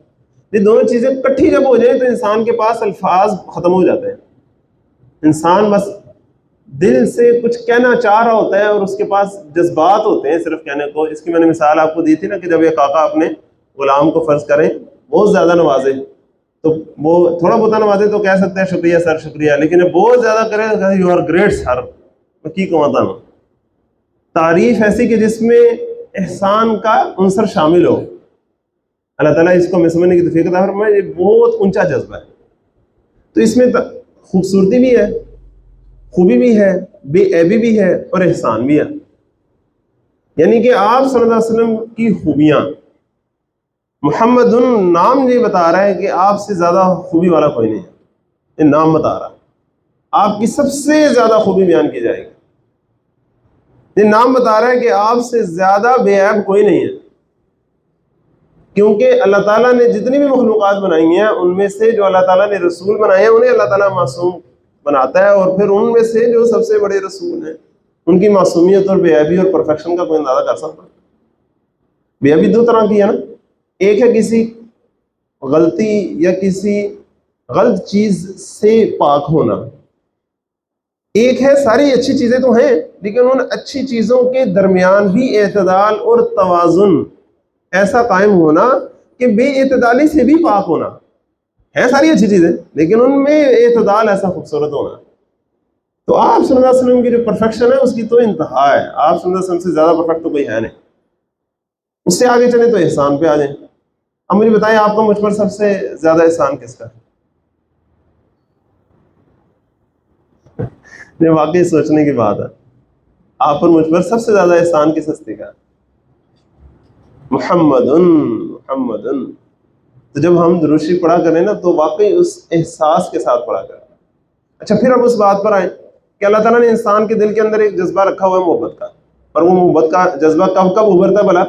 یہ دونوں چیزیں کٹھی جب ہو جائیں تو انسان کے پاس الفاظ ختم ہو جاتے ہیں. انسان بس دل سے کچھ کہنا چاہ رہا ہوتا ہے اور اس کے پاس جذبات ہوتے ہیں صرف کہنے کو. اس کی میں نے مثال آپ کو دی تھی نا کہ جب ایک آقا اپنے غلام کو فرض کریں بہت زیادہ نوازے تو وہ تھوڑا بہت نوازے تو کہہ سکتے ہیں شکریہ سر شکریہ، لیکن جب بہت زیادہ کرے یو آر گریٹ سر میں کی کماتا ہوں. تعریف ایسی کہ جس میں احسان کا عنصر شامل ہو. اللہ تعالیٰ اس کو میں سمجھنے کی توفیق عطا فرمائے. یہ بہت اونچا جذبہ ہے. تو اس میں خوبصورتی بھی ہے، خوبی بھی ہے، بے عیبی بھی ہے اور احسان بھی ہے. یعنی کہ آپ صلی اللہ علیہ وسلم کی خوبیاں، محمد نام یہ بتا رہا ہے کہ آپ سے زیادہ خوبی والا کوئی نہیں ہے. یہ نام بتا رہا ہے آپ کی سب سے زیادہ خوبی بیان کی جائے گی. یہ نام بتا رہا ہے کہ آپ سے زیادہ بے عیب کوئی نہیں ہے. کیونکہ اللہ تعالیٰ نے جتنی بھی مخلوقات بنائی ہیں ان میں سے جو اللہ تعالیٰ نے رسول بنائے ہیں انہیں اللہ تعالیٰ معصوم بناتا ہے، اور پھر ان میں سے جو سب سے بڑے رسول ہیں ان کی معصومیت اور بے عیبی اور پرفیکشن کا کوئی اندازہ کر سکتا ہے. بے عیبی دو طرح کی ہے نا. ایک ہے کسی غلطی یا کسی غلط چیز سے پاک ہونا. ایک ہے ساری اچھی چیزیں تو ہیں لیکن ان اچھی چیزوں کے درمیان بھی اعتدال اور توازن ایسا قائم ہونا کہ بے اعتدالی سے بھی پاک ہونا. ہے ساری اچھی چیزیں لیکن ان میں اعتدال ایسا خوبصورت ہونا. تو آپ صلی اللہ علیہ وسلم کی جو پرفیکشن ہے اس کی تو انتہا ہے. آپ صلی اللہ علیہ وسلم سے زیادہ پرفیکٹ تو کوئی ہے نہیں. اس سے آگے چلیں تو احسان پہ آ جائیں. اب مجھے بتائیں آپ کا مجھ پر سب سے زیادہ احسان کس کا ہے؟ یہ واقعی سوچنے کی بات ہے. آپ پر مجھ پر سب سے زیادہ احسان کس ہستی کا ہے؟ محمد. تو جب ہم درود شریف پڑھا کریں نا تو واقعی اس احساس کے ساتھ پڑھا کریں. اچھا پھر اب اس بات پر آئیں کہ اللہ تعالیٰ نے انسان کے دل کے اندر ایک جذبہ رکھا ہوا ہے محبت کا. اور وہ محبت کا جذبہ کب ابھرتا ہے بھلا؟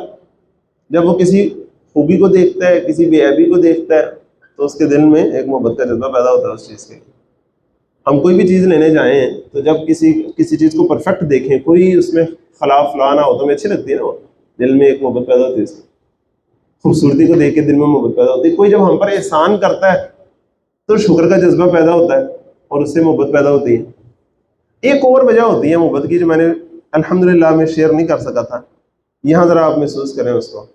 جب وہ کسی خوبی کو دیکھتا ہے، کسی بے عیبی کو دیکھتا ہے تو اس کے دل میں ایک محبت کا جذبہ پیدا ہوتا ہے اس چیز کے. ہم کوئی بھی چیز لینے جائیں تو جب کسی چیز کو پرفیکٹ دیکھیں، کوئی اس میں خلاف فلاں نہ ہو تو ہمیں اچھی لگتی ہے نا. وہ دل میں ایک محبت پیدا ہوتی ہے. اس کی خوبصورتی کو دیکھ کے دل میں محبت پیدا ہوتی ہے. کوئی جب ہم پر احسان کرتا ہے تو شکر کا جذبہ پیدا ہوتا ہے اور اس سے محبت پیدا ہوتی ہے. ایک اور وجہ ہوتی ہے محبت کی جو میں نے الحمدللہ میں شیئر نہیں کر سکا تھا، یہاں ذرا آپ محسوس کریں اس کو.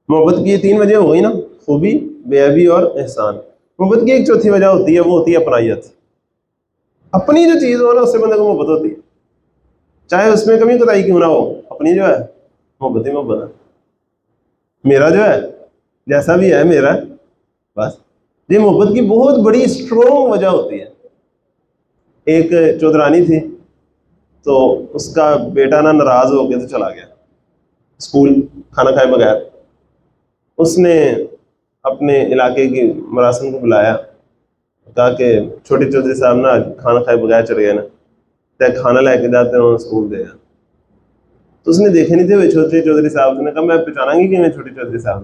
محبت کی یہ تین وجہ ہو گئی نا، خوبی، بے عیبی اور احسان. محبت کی ایک چوتھی وجہ ہوتی ہے، وہ ہوتی ہے اپنائیت. اپنی جو چیز ہو نا اس سے بندے کو محبت ہوتی ہے، چاہے اس میں کمی کوتاہی کیوں نہ ہو. اپنی جو ہے محبت ہی محبت ہے. میرا جو ہے جیسا بھی ہے میرا بس. یہ محبت کی بہت بڑی اسٹرونگ وجہ ہوتی ہے. ایک چودرانی تھی تو اس کا بیٹا نا ناراض ہو کے تو چلا گیا اسکول کھانا کھائے بغیر. اس نے اپنے علاقے کی مراسم کو بلایا، کہا کہ چھوٹے چودھری صاحب نا کھانا کھائے بغیر چلے گئے نا، تے کھانا لے کے جاتے ہیں اسکول دے. تو اس نے دیکھے نہیں تھے وہ چھوٹے چودھری صاحب. نے کہا میں پہچانا گی کہ میں چھوٹے چودھری صاحب.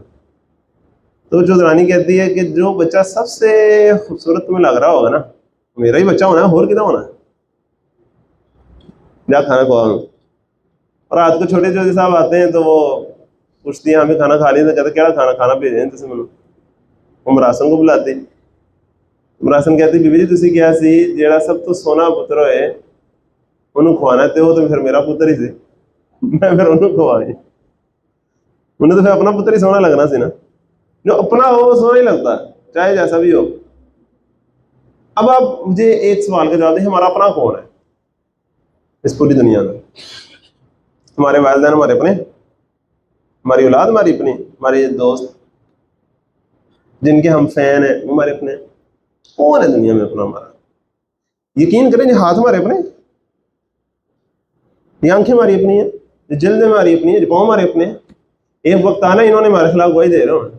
تو چودرانی کہتی ہے کہ جو بچہ سب سے خوبصورت تمہیں لگ رہا ہوگا نا میرا ہی بچہ ہونا ہے، اور کتنا ہونا ہے، جا کھانا کھواؤں. اور رات کو چھوٹے چودھری صاحب آتے ہیں تو وہ پوچھتی ہیں ہمیں کھانا کھا لیا. تو کہتے کیا کھانا بھیجیں تسے مجھے. وہ مراسم کو بلاتے. مراسم کہتی بی بی جی تسی کیا سی جیڑا سب تو سونا پتر ہوئے انہوں کھوانا تے وہ تو پھر میرا پتر ہی سی، میں پھر انہوں کھوائی. انہیں تو پھر اپنا پتر ہی سونا لگنا سی نا. جو اپنا ہو وہ سونا ہی لگتا ہے چاہے جیسا بھی ہو. اب آپ مجھے ایک سوال کا جواب دیں، ہمارا اپنا کون ہے اس پوری دنیا میں؟ ہمارے والدین ہمارے اپنے، ہماری اولاد ہماری اپنی، ہمارے دوست جن کے ہم فین ہیں وہ ہمارے اپنے. کون ہے دنیا میں اپنا ہمارا؟ یقین کریں یہ ہاتھ ہمارے اپنے، یہ آنکھیں ہماری اپنی ہیں، یہ جلد ہماری اپنی ہے، یہ پاؤں ہمارے اپنے ہیں. ایک وقت آنا انہوں نے ہمارے خلاف گواہی دے رہے ہیں.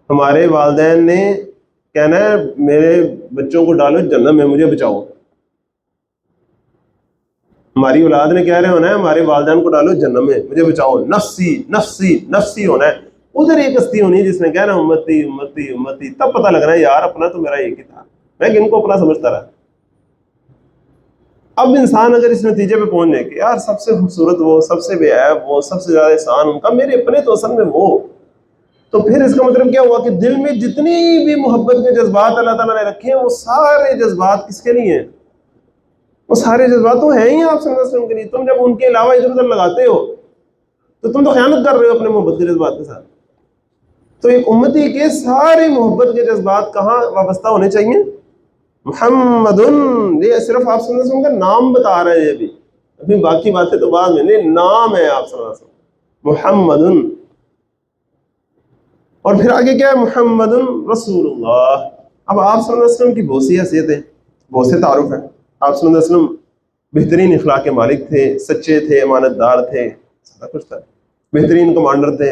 ہمارے والدین نے کہنا ہے میرے بچوں کو ڈالو جنت میں مجھے بچاؤ. ہماری اولاد نے کہہ رہے ہونا ہے ہمارے والدین کو ڈالو جنت میں مجھے بچاؤ. نفسی نفسی نفسی ہونا ہے. ادھر ایک ہستی ہونی جس نے کہنا امتی امتی امتی، تب پتہ لگ رہا ہے یار اپنا تو میرا ایک ہی تھا، میں کن کو اپنا سمجھتا رہا۔ اب انسان اگر اس نتیجے پہ پہنچ جائے کہ یار سب سے خوبصورت وہ، سب سے بے عیب وہ، سب سے زیادہ احسان ان کا، میرے اپنے تو اصل میں وہ، تو پھر اس کا مطلب کیا ہوا کہ دل میں جتنی بھی محبت کے جذبات اللہ تعالیٰ نے رکھے ہیں وہ سارے جذبات کس کے لیے ہیں؟ وہ سارے جذبات تو ہیں ہی آپ صلی اللہ علیہ وسلم کے لیے۔ تم جب ان کے علاوہ ادھر ادھر لگاتے ہو تو تم تو خیانت کر رہے ہو اپنے محبت کے جذبات کے ساتھ۔ تو ایک امتی کے سارے محبت کے جذبات کہاں وابستہ ہونے چاہیے؟ محمد، یہ صرف آپ صلی اللہ علیہ وسلم کا نام بتا رہے ہیں، ابھی باقی باتیں تو بعد میں، نہیں نام ہے آپ صلی اللہ علیہ وسلم محمد۔ اور پھر آگے کیا ہے؟ محمد رسول اللہ۔ اب آپ صلی اللہ علیہ وسلم کی بہت سی حیثیتیں، بہت سے تعارف ہیں۔ آپ صلی اللہ علیہ وسلم بہترین اخلاق کے مالک تھے، سچے تھے، امانت دار تھے، سارا کچھ تھا، بہترین کمانڈر تھے،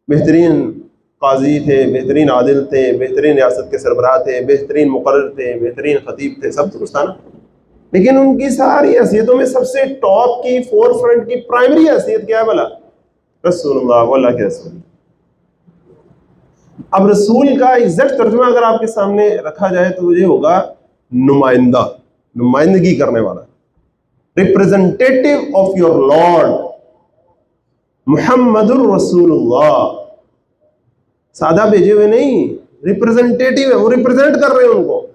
بہترین قاضی تھے، بہترین عادل تھے، بہترین ریاست کے سربراہ تھے، بہترین مقرر تھے، بہترین خطیب تھے، سب کچھ تھا نا۔ لیکن ان کی ساری حیثیتوں میں سب سے ٹاپ کی، فور فرنٹ کی، پرائمری حیثیت کیا ہے بھلا؟ رسول اللہ، وہ اللہ کے رسول۔ اب رسول کا ایگزیکٹ ترجمہ اگر آپ کے سامنے رکھا جائے تو یہ ہوگا نمائندہ، نمائندگی کرنے والا، ریپریزنٹیٹیو آف یور لارڈ، محمد الرسول اللہ۔ سادہ بھیجے ہوئے نہیں، ریپریزنٹیٹیو ہے، وہ ریپریزنٹ کر رہے ہیں ان کو۔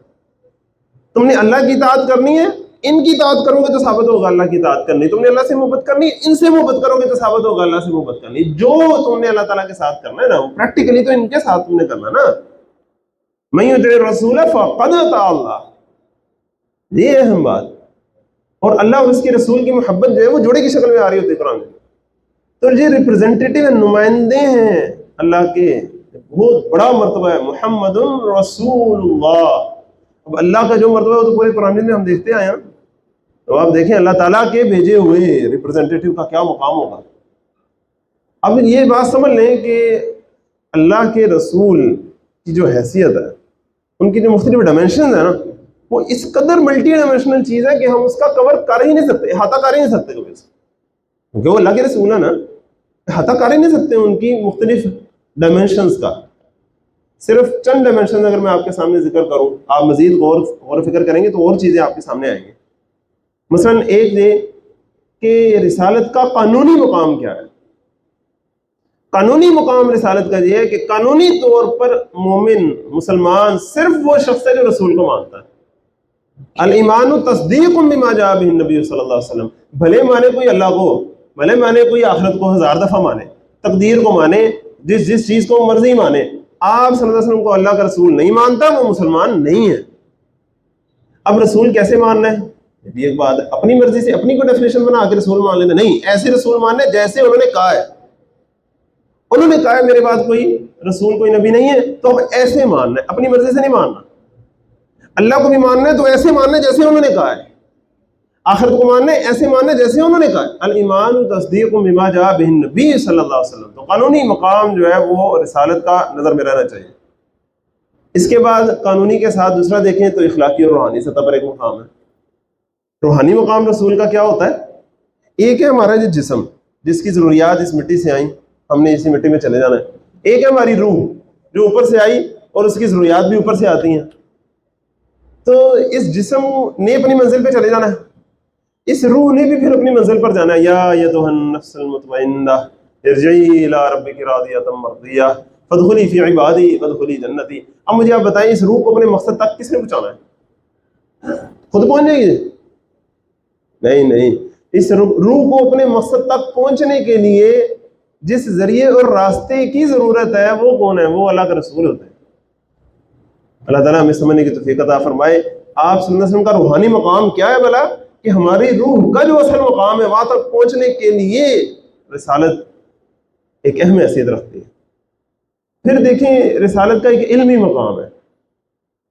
تم نے اللہ کی اطاعت کرنی ہے، ان کی اطاعت کرو گے تو ثابت ہوگا اللہ کی اطاعت کرنی۔ تم نے اللہ سے محبت کرنی ہے، ان سے محبت کرو گے تو ثابت ہوگا اللہ سے محبت کرنی۔ جو تم نے اللہ تعالیٰ کے ساتھ کرنا ہے نا، وہ پریکٹیکلی تو ان کے ساتھ تم نے کرنا نا۔ من یطع الرسول فقد اطاع اللہ، یہ اہم بات۔ اور اللہ اور اس کے رسول کی محبت جو ہے وہ جوڑے کی شکل میں آ رہی ہوتی ہے قرآن میں۔ تو یہ ریپریزنٹیٹیو نمائندے ہیں اللہ کے، بہت بڑا مرتبہ ہے، محمد رسول اللہ۔ اب اللہ کا جو مرتبہ ہے وہ تو پورے قرآن میں ہم دیکھتے آئے ہیں۔ تو آپ دیکھیں اللہ تعالیٰ کے بھیجے ہوئے ریپریزنٹیٹیو کا کیا مقام ہوگا۔ اب یہ بات سمجھ لیں کہ اللہ کے رسول کی جو حیثیت ہے، ان کی جو مختلف ڈائمینشنز ہیں نا، وہ اس قدر ملٹی ڈائمینشنل چیز ہے کہ ہم اس کا کور کر ہی نہیں سکتے، احاطہ کر ہی نہیں سکتے کبھی، کیونکہ وہ اللہ کے رسول ہے نا، احاطہ کر ہی نہیں سکتے ان کی مختلف ڈائمینشنز کا۔ صرف چند ڈائمینشن اگر میں آپ کے سامنے ذکر کروں، آپ مزید غور و فکر کریں گے تو اور چیزیں آپ کے سامنے آئیں گی۔ مثلا ایک یہ کہ رسالت کا قانونی مقام کیا ہے۔ قانونی مقام رسالت کا یہ ہے کہ قانونی طور پر مومن، مسلمان صرف وہ شخص ہے جو رسول کو مانتا ہے۔ الایمان تصدیق بما جاء به النبی صلی اللہ علیہ وسلم، بھلے مانے کوئی اللہ کو، بھلے مانے کوئی آخرت کو 1000 دفعہ مانے، تقدیر کو مانے، جس چیز کو مرضی مانے، آپ صلی اللہ علیہ وسلم کو اللہ کا رسول نہیں مانتا، وہ مسلمان نہیں ہے۔ اب رسول کیسے ماننا ہے؟ یہ بھی ایک بات ہے، اپنی مرضی سے اپنی کوئی ڈیفینیشن بنا کے رسول مان لینا نہیں، ایسے رسول ماننے جیسے انہوں نے کہا ہے۔ انہوں نے کہا ہے میرے بعد کوئی رسول، کوئی نبی نہیں ہے، تو اب ایسے ماننا ہے، اپنی مرضی سے نہیں ماننا۔ اللہ کو بھی ماننا ہے تو ایسے ماننا ہے جیسے انہوں نے کہا ہے، آخرت کو ماننا ہے ایسے ماننا ہے جیسے انہوں نے کہا ہے۔ الایمان تصدیق بما جاء به النبی صلی اللہ علیہ وسلم، تو قانونی مقام جو ہے وہ رسالت کا نظر میں رہنا چاہیے۔ اس کے بعد قانونی کے ساتھ دوسرا دیکھیں تو اخلاقی اور روحانی سطح پر ایک مقام ہے۔ روحانی مقام رسول کا کیا ہوتا ہے؟ ایک ہے ہمارا یہ جسم، جس کی ضروریات اس مٹی سے آئیں، ہم نے اسی مٹی میں چلے جانا ہے۔ ایک ہے ہماری روح جو اوپر سے آئی اور اس کی ضروریات بھی اوپر سے آتی ہیں۔ تو اس جسم نے اپنی منزل پہ چلے جانا ہے، اس روح نے بھی پھر اپنی منزل پر جانا ہے۔ یا ایھا النفس المطمئنہ ارجعی الی ربک راضیۃ مرضیہ فادخلی فی عبادی وادخلی جنتی۔ اب مجھے آپ بتائیں اس روح کو اپنے مقصد تک کس نے پہنچانا ہے؟ خود پہنچ جائے گی؟ نہیں، اس روح کو اپنے مقصد تک پہنچنے کے لیے جس ذریعے اور راستے کی ضرورت ہے وہ کون ہے؟ وہ اللہ کا رسول ہوتا ہے۔ اللہ تعالیٰ ہمیں سمجھنے کی توفیق عطا فرمائے۔ آپ صلی اللہ علیہ وسلم کا روحانی مقام کیا ہے بھلا؟ کہ ہماری روح کا جو اصل مقام ہے وہاں تک پہنچنے کے لیے رسالت ایک اہم حیثیت رکھتی ہے۔ پھر دیکھیں رسالت کا ایک علمی مقام ہے۔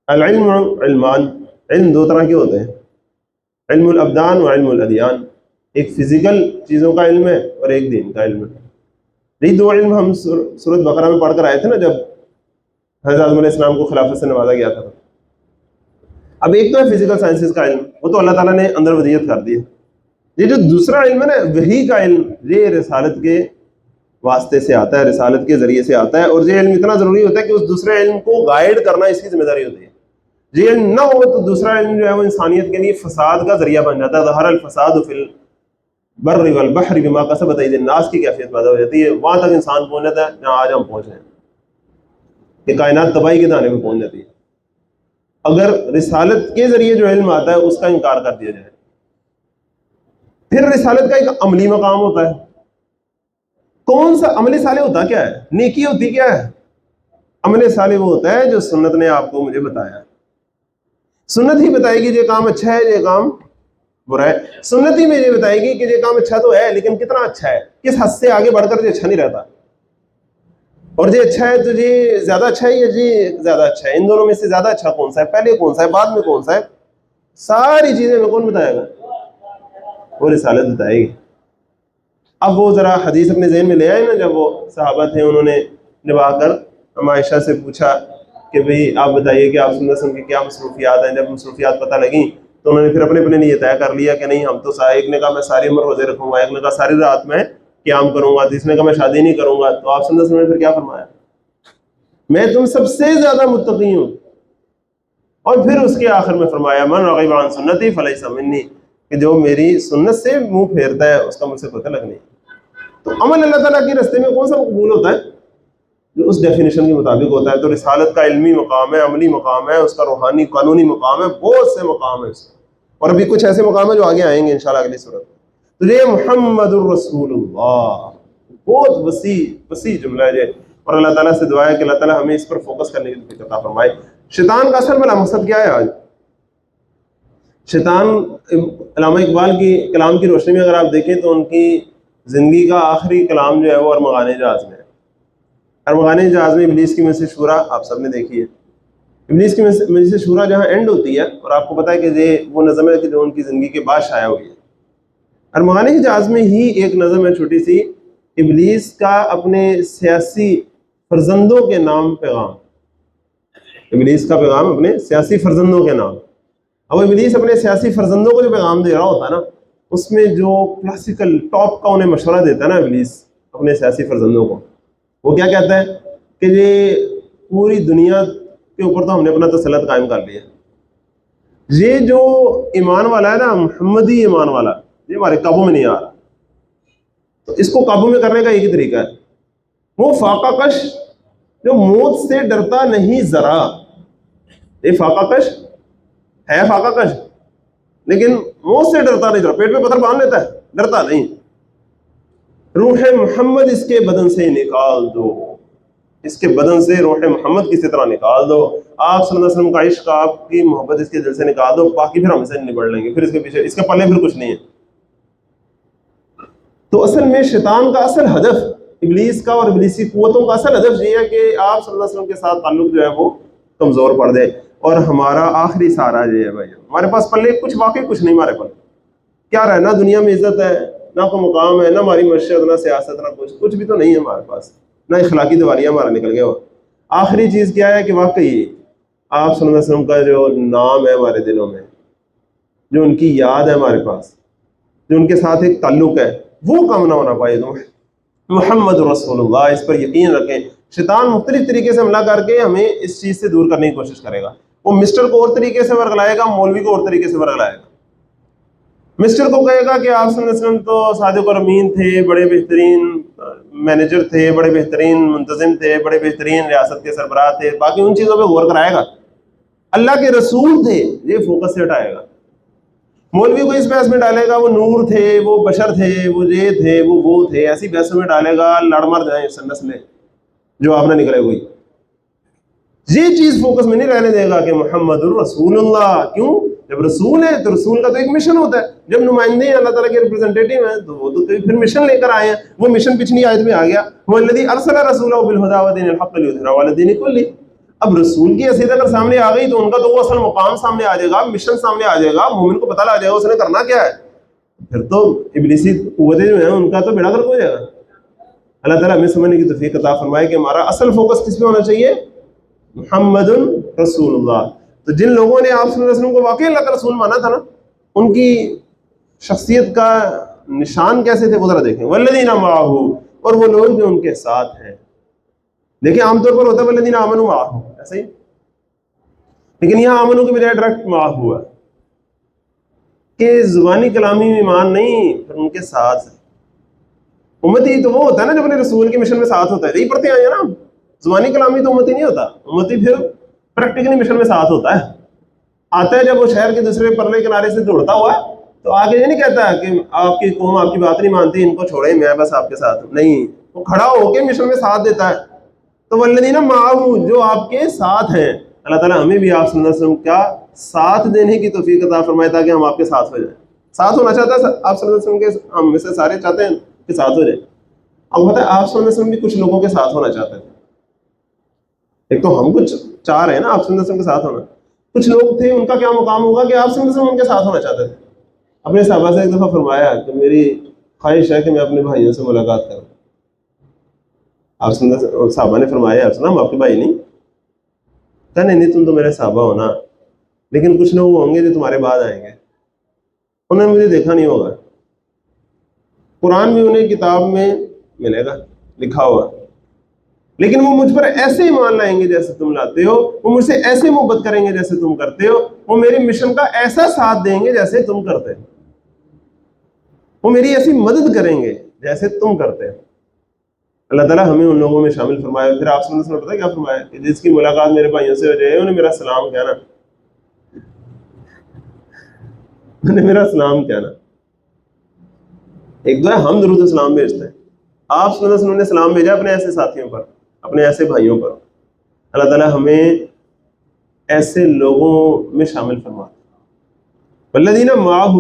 العلم علمان، علم دو طرح کے ہوتے ہیں، علم الابدان و علم الادیان۔ ایک فزیکل چیزوں کا علم ہے اور ایک دین کا علم ہے۔ یہ دو علم ہم سورۃ بقرہ میں پڑھ کر آئے تھے نا، جب حضرت آدم علیہ السلام کو خلافت سے نوازا گیا تھا۔ اب ایک تو ہے فزیکل سائنسز کا علم، وہ تو اللہ تعالیٰ نے اندر ودیت کر دی ہے۔ یہ جو دوسرا علم ہے نا، وحی کا علم، یہ رسالت کے واسطے سے آتا ہے، رسالت کے ذریعے سے آتا ہے، اور یہ علم اتنا ضروری ہوتا ہے کہ اس دوسرے علم کو گائیڈ کرنا اس کی ذمہ داری ہوتی ہے. یہ علم نہ ہو تو دوسرا علم جو ہے وہ انسانیت کے لیے فساد کا ذریعہ بن جاتا ہے. ظہر الفساد فی البر والبحر بما کسبت ایدی الناس کی کیفیت پیدا ہو جاتی ہے. وہاں تک انسان پہنچ جاتا ہے جہاں آج ہم پہنچ رہے ہیں کہ کائنات تباہی کے دانے پہ پہنچ جاتی ہے اگر رسالت کے ذریعے جو علم آتا ہے اس کا انکار کر دیا جائے. پھر رسالت کا ایک عملی مقام ہوتا ہے. کون سا عمل صالح ہوتا کیا ہے؟ نیکی ہوتی کیا ہے؟ عمل صالح وہ ہوتا ہے جو سنت نے آپ کو مجھے بتایا. سنت ہی بتائے گی یہ کام اچھا ہے یہ کام برا ہے. سنت ہی میں یہ بتائے گی کہ یہ کام اچھا تو ہے لیکن کتنا اچھا ہے، کس حد سے آگے بڑھ کر یہ اچھا نہیں رہتا، اور یہ اچھا ہے تو یہ زیادہ اچھا ہے یا یہ زیادہ اچھا ہے، ان دونوں میں سے زیادہ اچھا کون سا ہے، پہلے کون سا ہے بعد میں کون سا ہے. ساری چیزیں میں کون بتائے گا؟ وہ رسالت بتائے گی. اب وہ ذرا حدیث اپنے ذہن میں لے آئے نا، جب وہ صحابہ تھے انہوں نے جب آ کر عائشہ سے پوچھا کہ بھئی آپ بتائیے کہ آپ صلی اللہ علیہ وسلم کی کیا مصروفیات ہیں. جب مصروفیات پتہ لگیں تو انہوں نے پھر اپنے لیے طے کر لیا کہ نہیں ہم تو ایک نے کہا میں ساری عمر روزے رکھوں گا، ایک نے کہا ساری رات میں قیام کروں گا، تیسرے نے کہا میں شادی نہیں کروں گا. تو آپ صلی اللہ علیہ وسلم نے پھر کیا فرمایا؟ میں تم سب سے زیادہ متقی ہوں. اور پھر اس کے آخر میں فرمایا من رغب عن سنتی فلیس منی، کہ جو میری سنت سے منہ پھیرتا ہے اس کا مجھ سے کوئی تعلق نہیں. تو عمل اللہ تعالیٰ کے راستے میں کون سا مقبول ہوتا ہے؟ جو اس ڈیفینیشن کے مطابق ہوتا ہے. تو رسالت کا علمی مقام ہے، عملی مقام ہے، اس کا روحانی قانونی مقام ہے، بہت سے مقام ہے اس کا. اور ابھی کچھ ایسے مقام ہیں جو آگے آئیں گے انشاءاللہ اگلی صورت. تو یہ محمد الرسول اللہ بہت وسیع جملہ ہے یہ، اور اللہ تعالیٰ سے دعا ہے کہ اللہ تعالیٰ ہمیں اس پر فوکس کرنے کی توفیق عطا فرمائے. شیطان کا اصل بلا مقصد کیا ہے آج؟ شیطان علامہ اقبال کی کلام کی روشنی میں اگر آپ دیکھیں تو ان کی زندگی کا آخری کلام جو ہے وہ ارمغان جاز میں ہے. ارمغان جاز میں ابلیس کی مجلس شورا آپ سب نے دیکھی ہے. ابلیس کی مجلس شورا جہاں اینڈ ہوتی ہے، اور آپ کو پتا ہے کہ یہ وہ نظم ہے کہ جو ان کی زندگی کے بعد شائع ہوئی ہے. ارمغان جاز میں ہی ایک نظم ہے چھوٹی سی، ابلیس کا اپنے سیاسی فرزندوں کے نام پیغام. ابلیس کا پیغام اپنے سیاسی فرزندوں کے نام. اب ابلیس اپنے سیاسی فرزندوں کو جو پیغام دے رہا ہوتا ہے نا، اس میں جو کلاسیکل ٹاپ کا انہیں مشورہ دیتا ہے نا ابلیس اپنے سیاسی فرزندوں کو، وہ کیا کہتا ہے کہ یہ پوری دنیا کے اوپر تو ہم نے اپنا تسلط قائم کر لیا، یہ جو ایمان والا ہے نا محمدی ایمان والا، یہ ہمارے قابو میں نہیں آ رہا. تو اس کو قابو میں کرنے کا ایک ہی طریقہ ہے، وہ فاقہ کش جو موت سے ڈرتا نہیں ذرا. یہ فاقہ کش ہے، فاقہ کش لیکن موت سے ڈرتا نہیں ذرا، پیٹ میں پتھر باندھ لیتا ہے ڈرتا نہیں. روح محمد اس کے بدن سے نکال دو، اس کے بدن سے روح محمد کسی طرح نکال دو. آپ صلی اللہ علیہ وسلم کا عشق، آپ کی محبت اس کے دل سے نکال دو، باقی پھر ہم سے نبڑ لیں گے، پھر اس کے پیچھے اس کے پلے پھر کچھ نہیں ہے. تو اصل میں شیطان کا اصل ہدف، ابلیس کا اور ابلیسی قوتوں کا اصل ہدف یہ ہے کہ آپ صلی اللہ علیہ وسلم کے ساتھ تعلق جو ہے وہ کمزور پڑ دے. اور ہمارا آخری سہارا یہ ہے بھائی، ہمارے پاس پلے کچھ واقعی کچھ نہیں، ہمارے پاس کیا رہا ہے؟ نہ دنیا میں عزت ہے، نہ کوئی مقام ہے، نہ ہماری معیشت، نہ سیاست، نہ کچھ بھی تو نہیں ہے ہمارے پاس، نہ اخلاقی دیوالیاں ہمارا نکل گیا. آخری چیز کیا ہے کہ واقعی آپ صلی اللہ علیہ وسلم کا جو نام ہے ہمارے دلوں میں، جو ان کی یاد ہے ہمارے پاس، جو ان کے ساتھ ایک تعلق ہے، وہ کم نہ ہونا پائے. تو محمد رسول اللہ، اس پر یقین رکھیں. شیطان مختلف طریقے سے حملہ کر کے ہمیں اس چیز سے دور کرنے کی کوشش کرے گا. وہ مسٹر کو اور طریقے سے ورگلائے گا، مولوی کو اور طریقے سے ورگلائے گا. مسٹر کو کہے گا کہ آپ صلی اللہ علیہ وسلم تو صادق اور امین تھے، بڑے بہترین مینیجر تھے، بڑے بہترین منتظم تھے، بڑے بہترین ریاست کے سربراہ تھے، باقی ان چیزوں پہ غور کرائے گا. اللہ کے رسول تھے یہ فوکس سے ہٹائے گا. مولوی کو اس بحث میں ڈالے گا وہ نور تھے، وہ بشر تھے، وہ یہ تھے، وہ تھے، ایسی بحثوں میں ڈالے گا لڑ مر جائیں سنس میں جو آپ نے نکلے ہوئی. یہ چیز فوکس میں نہیں رہنے دے گا کہ محمد الرسول اللہ. کیوں؟ جب رسول ہے تو رسول کا تو ایک مشن ہوتا ہے. جب نمائندے ہیں اللہ تعالیٰ کے ریپرزنٹیٹیو ہیں تو وہ تو پھر مشن لے کر آئے ہیں. وہ مشن پچھلی آیت میں آ گیا، وہ الذی ارسل رسولہ بالہدی ودین الحق لیظہرہ علی الدین کلہ. اب رسول کی حیثیت اگر سامنے آ گئی تو ان کا تو وہ اصل مقام سامنے آ جائے گا، مشن سامنے آ جائے گا، مومن کو پتہ لگ جائے گا اس نے کرنا کیا ہے. پھر تو ابلیسی قوتیں جو ہیں ان کا تو بیڑا غرق ہو جائے گا. اللہ تعالیٰ ہمیں سمجھنے کی توفیق عطا فرمائے کہ ہمارا اصل فوکس کس پہ ہونا چاہیے؟ محمد رسول اللہ. تو جن لوگوں نے آپ صلی اللہ علیہ وسلم کو واقعی اللہ کا رسول مانا تھا نا، ان کی شخصیت کا نشان کیسے تھے وہ ذرا دیکھیں. والذین معہ، اور وہ لوگ جو ان کے ساتھ ہیں. دیکھیں عام طور پر ہوتا ہے والذین آمنوا معہ، ایسا ہی، لیکن یہاں آمنوا کے بجائے ڈائریکٹ معہ ہوا کہ زبانی کلامی ایمان نہیں، پھر ان کے ساتھ. امتی تو وہ ہوتا ہے نا جو اپنے رسول کے مشن میں ساتھ ہوتا ہے، یہی پڑھتے آئے ہیں نا. زبانی کلامی تو امتی نہیں ہوتا، امتی پھر پریکٹیکلی مشن میں ساتھ ہوتا ہے. آتا ہے جب وہ شہر کے دوسرے پرلے کنارے سے دوڑتا ہوا تو آگے یہ نہیں کہتا کہ آپ کی قوم آپ کی بات نہیں مانتی، ان کو چھوڑیں میں بس آپ کے ساتھ ہوں. نہیں، وہ کھڑا ہو کے مشن میں ساتھ دیتا ہے. تو والذین معہ جو آپ کے ساتھ ہیں. اللہ تعالیٰ ہمیں بھی آپ صلی اللہ علیہ وسلم کا ساتھ دینے کی توفیق عطا فرمائے تاکہ ہم آپ کے ساتھ ہو جائیں. ساتھ ہونا چاہتا ہے آپ صلی اللہ علیہ وسلم کے، ہم میں سے سارے چاہتے ہیں کہ ساتھ ہو جائیں. اب پتہ ہے آپ صلی اللہ علیہ وسلم بھی کچھ لوگوں کے ساتھ ہونا چاہتے تھے. ایک تو ہم کچھ چاہ رہے ہیں نا آپ صلی اللہ علیہ وسلم کے ساتھ ہونا، کچھ لوگ تھے ان کا کیا مقام ہوگا کہ آپ صلی اللہ علیہ وسلم ان کے ساتھ ہونا چاہتے تھے. اپنے صحابہ سے ایک دفعہ فرمایا کہ میری خواہش ہے کہ میں اپنے بھائیوں سے ملاقات کروں. آپ صحابہ نے فرمایا آپ ہم آپ کے بھائی نہیں. کہا نہیں تم تو میرے صحابہ ہو نا، لیکن کچھ لوگ ہوں گے جو تمہارے بعد آئیں گے، انہوں نے مجھے دیکھا نہیں ہوگا. قرآن بھی انہیں کتاب میں ملے گا لکھا ہوا، لیکن وہ مجھ پر ایسے ایمان لائیں گے جیسے تم لاتے ہو، وہ مجھ سے ایسے محبت کریں گے جیسے تم کرتے ہو، وہ میرے مشن کا ایسا ساتھ دیں گے جیسے تم کرتے ہو، وہ میری ایسی مدد کریں گے جیسے تم کرتے ہو. اللہ تعالیٰ ہمیں ان لوگوں میں شامل فرمایا. پھر آپ سے پتہ ہے کیا فرمایا کہ جس کی ملاقات میرے بھائیوں سے ہو جائے انہیں میرا سلام کہنا، انہیں میرا سلام کہنا. ایک دو ہے ہم درود السلام بھیجتے ہیں، آپ صلی اللہ علیہ وسلم نے سلام بھیجا اپنے ایسے ساتھیوں پر، اپنے ایسے بھائیوں پر. اللہ تعالیٰ ہمیں ایسے لوگوں میں شامل فرما. والذین معہ،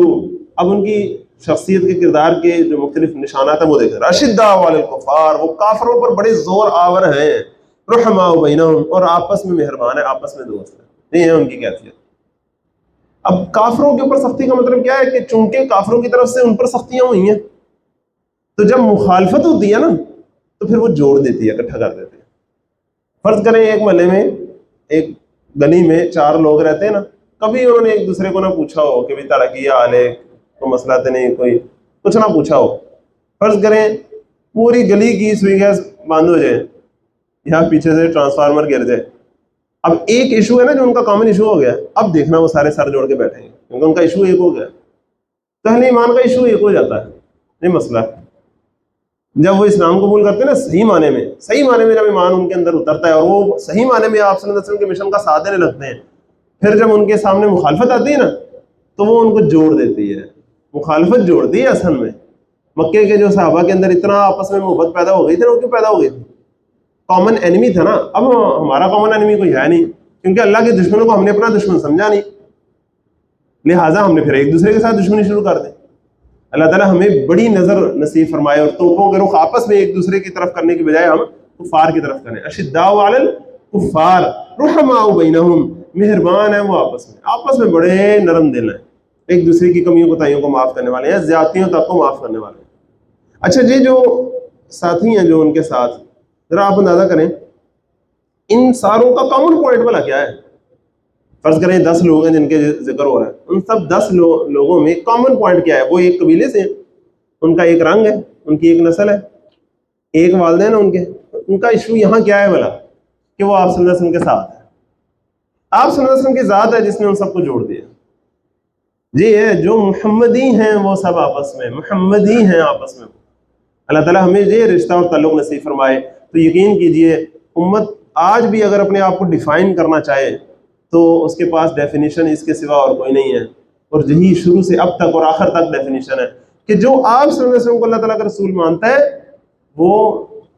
اب ان کی شخصیت کے کردار کے جو مختلف نشانات ہیں وہ دیکھیں. اشداء علی الکفار، وہ کافروں پر بڑے زور آور ہیں. رحماء بینہم، اور آپس میں مہربان ہیں، آپس میں دوست ہیں. یہ ہے ان کی کیفیت. اب کافروں کے اوپر سختی کا مطلب کیا ہے کہ چونکہ کافروں کی طرف سے ان پر سختیاں ہوئی ہیں تو جب مخالفت ہوتی ہے نا تو پھر وہ جوڑ دیتی ہے، اکٹھا کر دیتی ہے. فرض کریں ایک محلے میں ایک گلی میں 4 لوگ رہتے ہیں نا، کبھی انہوں نے ایک دوسرے کو نہ پوچھا ہو کہ بھی تاڑا کیا حال ہے، کوئی مسئلہ تو نہیں، کوئی کچھ نہ پوچھا ہو. فرض کریں پوری گلی کی سوئی گیس بند ہو جائے یا پیچھے سے ٹرانسفارمر گر جائے. اب ایک ایشو ہے نا جو ان کا کامن ایشو ہو گیا، اب دیکھنا وہ سارے سر جوڑ کے بیٹھیں گے کیونکہ ان کا ایشو ایک ہو گیا. تو اہل ایمان کا ایشو ایک ہو جاتا ہے. یہ مسئلہ ہے جب وہ اسلام قبول کرتے ہیں نا صحیح معنی میں جب ایمان ان کے اندر اترتا ہے اور وہ صحیح معنی میں آپ صلی اللہ علیہ وسلم کے مشن کا ساتھ دینے لگتے ہیں، پھر جب ان کے سامنے مخالفت آتی ہے نا تو وہ ان کو جوڑ دیتی ہے. مخالفت جوڑتی ہے اصل میں. مکے کے جو صحابہ کے اندر اتنا آپس میں محبت پیدا ہو گئی تھی نا، وہ کیوں پیدا ہو گئی تھی؟ کامن اینیمی تھا نا. اب ہمارا کامن اینیمی کوئی ہے نہیں کیونکہ اللہ کے دشمنوں کو ہم نے اپنا دشمن سمجھا نہیں، لہٰذا ہم نے پھر ایک دوسرے کے ساتھ دشمنی شروع کر دی. اللہ تعالیٰ ہمیں بڑی نظر نصیب فرمائے اور توپوں کے رخ آپس میں ایک دوسرے کی طرف کرنے کی بجائے ہم کفار کی طرف کریں. اشداء علی الکفار رحماء بینہم، مہربان ہیں وہ آپس میں بڑے نرم دل ہیں، ایک دوسرے کی کمیوں کوتاہیوں کو معاف کرنے والے ہیں، زیادتیوں تک کو معاف کرنے والے ہیں. اچھا جی، جو ساتھی ہیں جو ان کے ساتھ، ذرا آپ اندازہ کریں ان ساروں کا کامن پوائنٹ بھلا کیا ہے؟ فرض کریں 10 لوگ ہیں جن کے ذکر ہو رہا ہے، ان سب 10 لوگوں میں کامن پوائنٹ کیا ہے؟ وہ ایک قبیلے سے ہیں، ان کا ایک رنگ ہے، ان کی ایک نسل ہے، ایک والدین ہیں ان کا ایشو یہاں کیا ہے بھلا؟ کہ وہ آپ صلی اللہ علیہ وسلم کے ساتھ ہے. آپ صلی اللہ علیہ وسلم کی ذات ہے جس نے ان سب کو جوڑ دیا. جی ہے جو محمدی ہیں وہ سب آپس میں محمدی ہیں آپس میں. اللہ تعالیٰ ہمیں یہ رشتہ اور تعلق نصیب فرمائے. تو یقین کیجئے امت آج بھی اگر اپنے آپ کو ڈیفائن کرنا چاہے تو اس کے پاس ڈیفینیشن اس کے سوا اور کوئی نہیں ہے، اور یہی شروع سے اب تک اور آخر تک ڈیفینیشن ہے کہ جو آپ صلی اللہ علیہ وسلم کو اللہ تعالیٰ کا رسول مانتا ہے وہ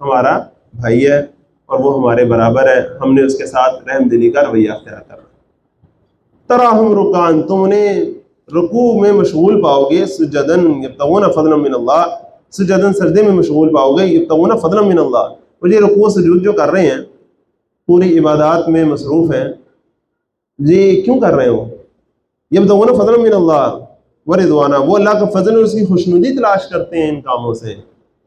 ہمارا بھائی ہے اور وہ ہمارے برابر ہے. ہم نے اس کے ساتھ رحم دلی کا رویہ اختیار کرنا. تراہم رکان، تم انہیں رکوع میں مشغول پاؤ گے، سجدن یبتغون فضلا من اللہ، سجدن سجدے میں مشغول پاؤ گے، یبتغون فضلا من اللہ، وہ یہ رکوع سجود جو کر رہے ہیں پوری عبادات میں مصروف ہیں، یہ کیوں کر رہے ہیں؟ وہ یبتغون فضلا من اللہ ورضوانا، وہ اللہ کا فضل اور اس کی خوشنودی تلاش کرتے ہیں ان کاموں سے.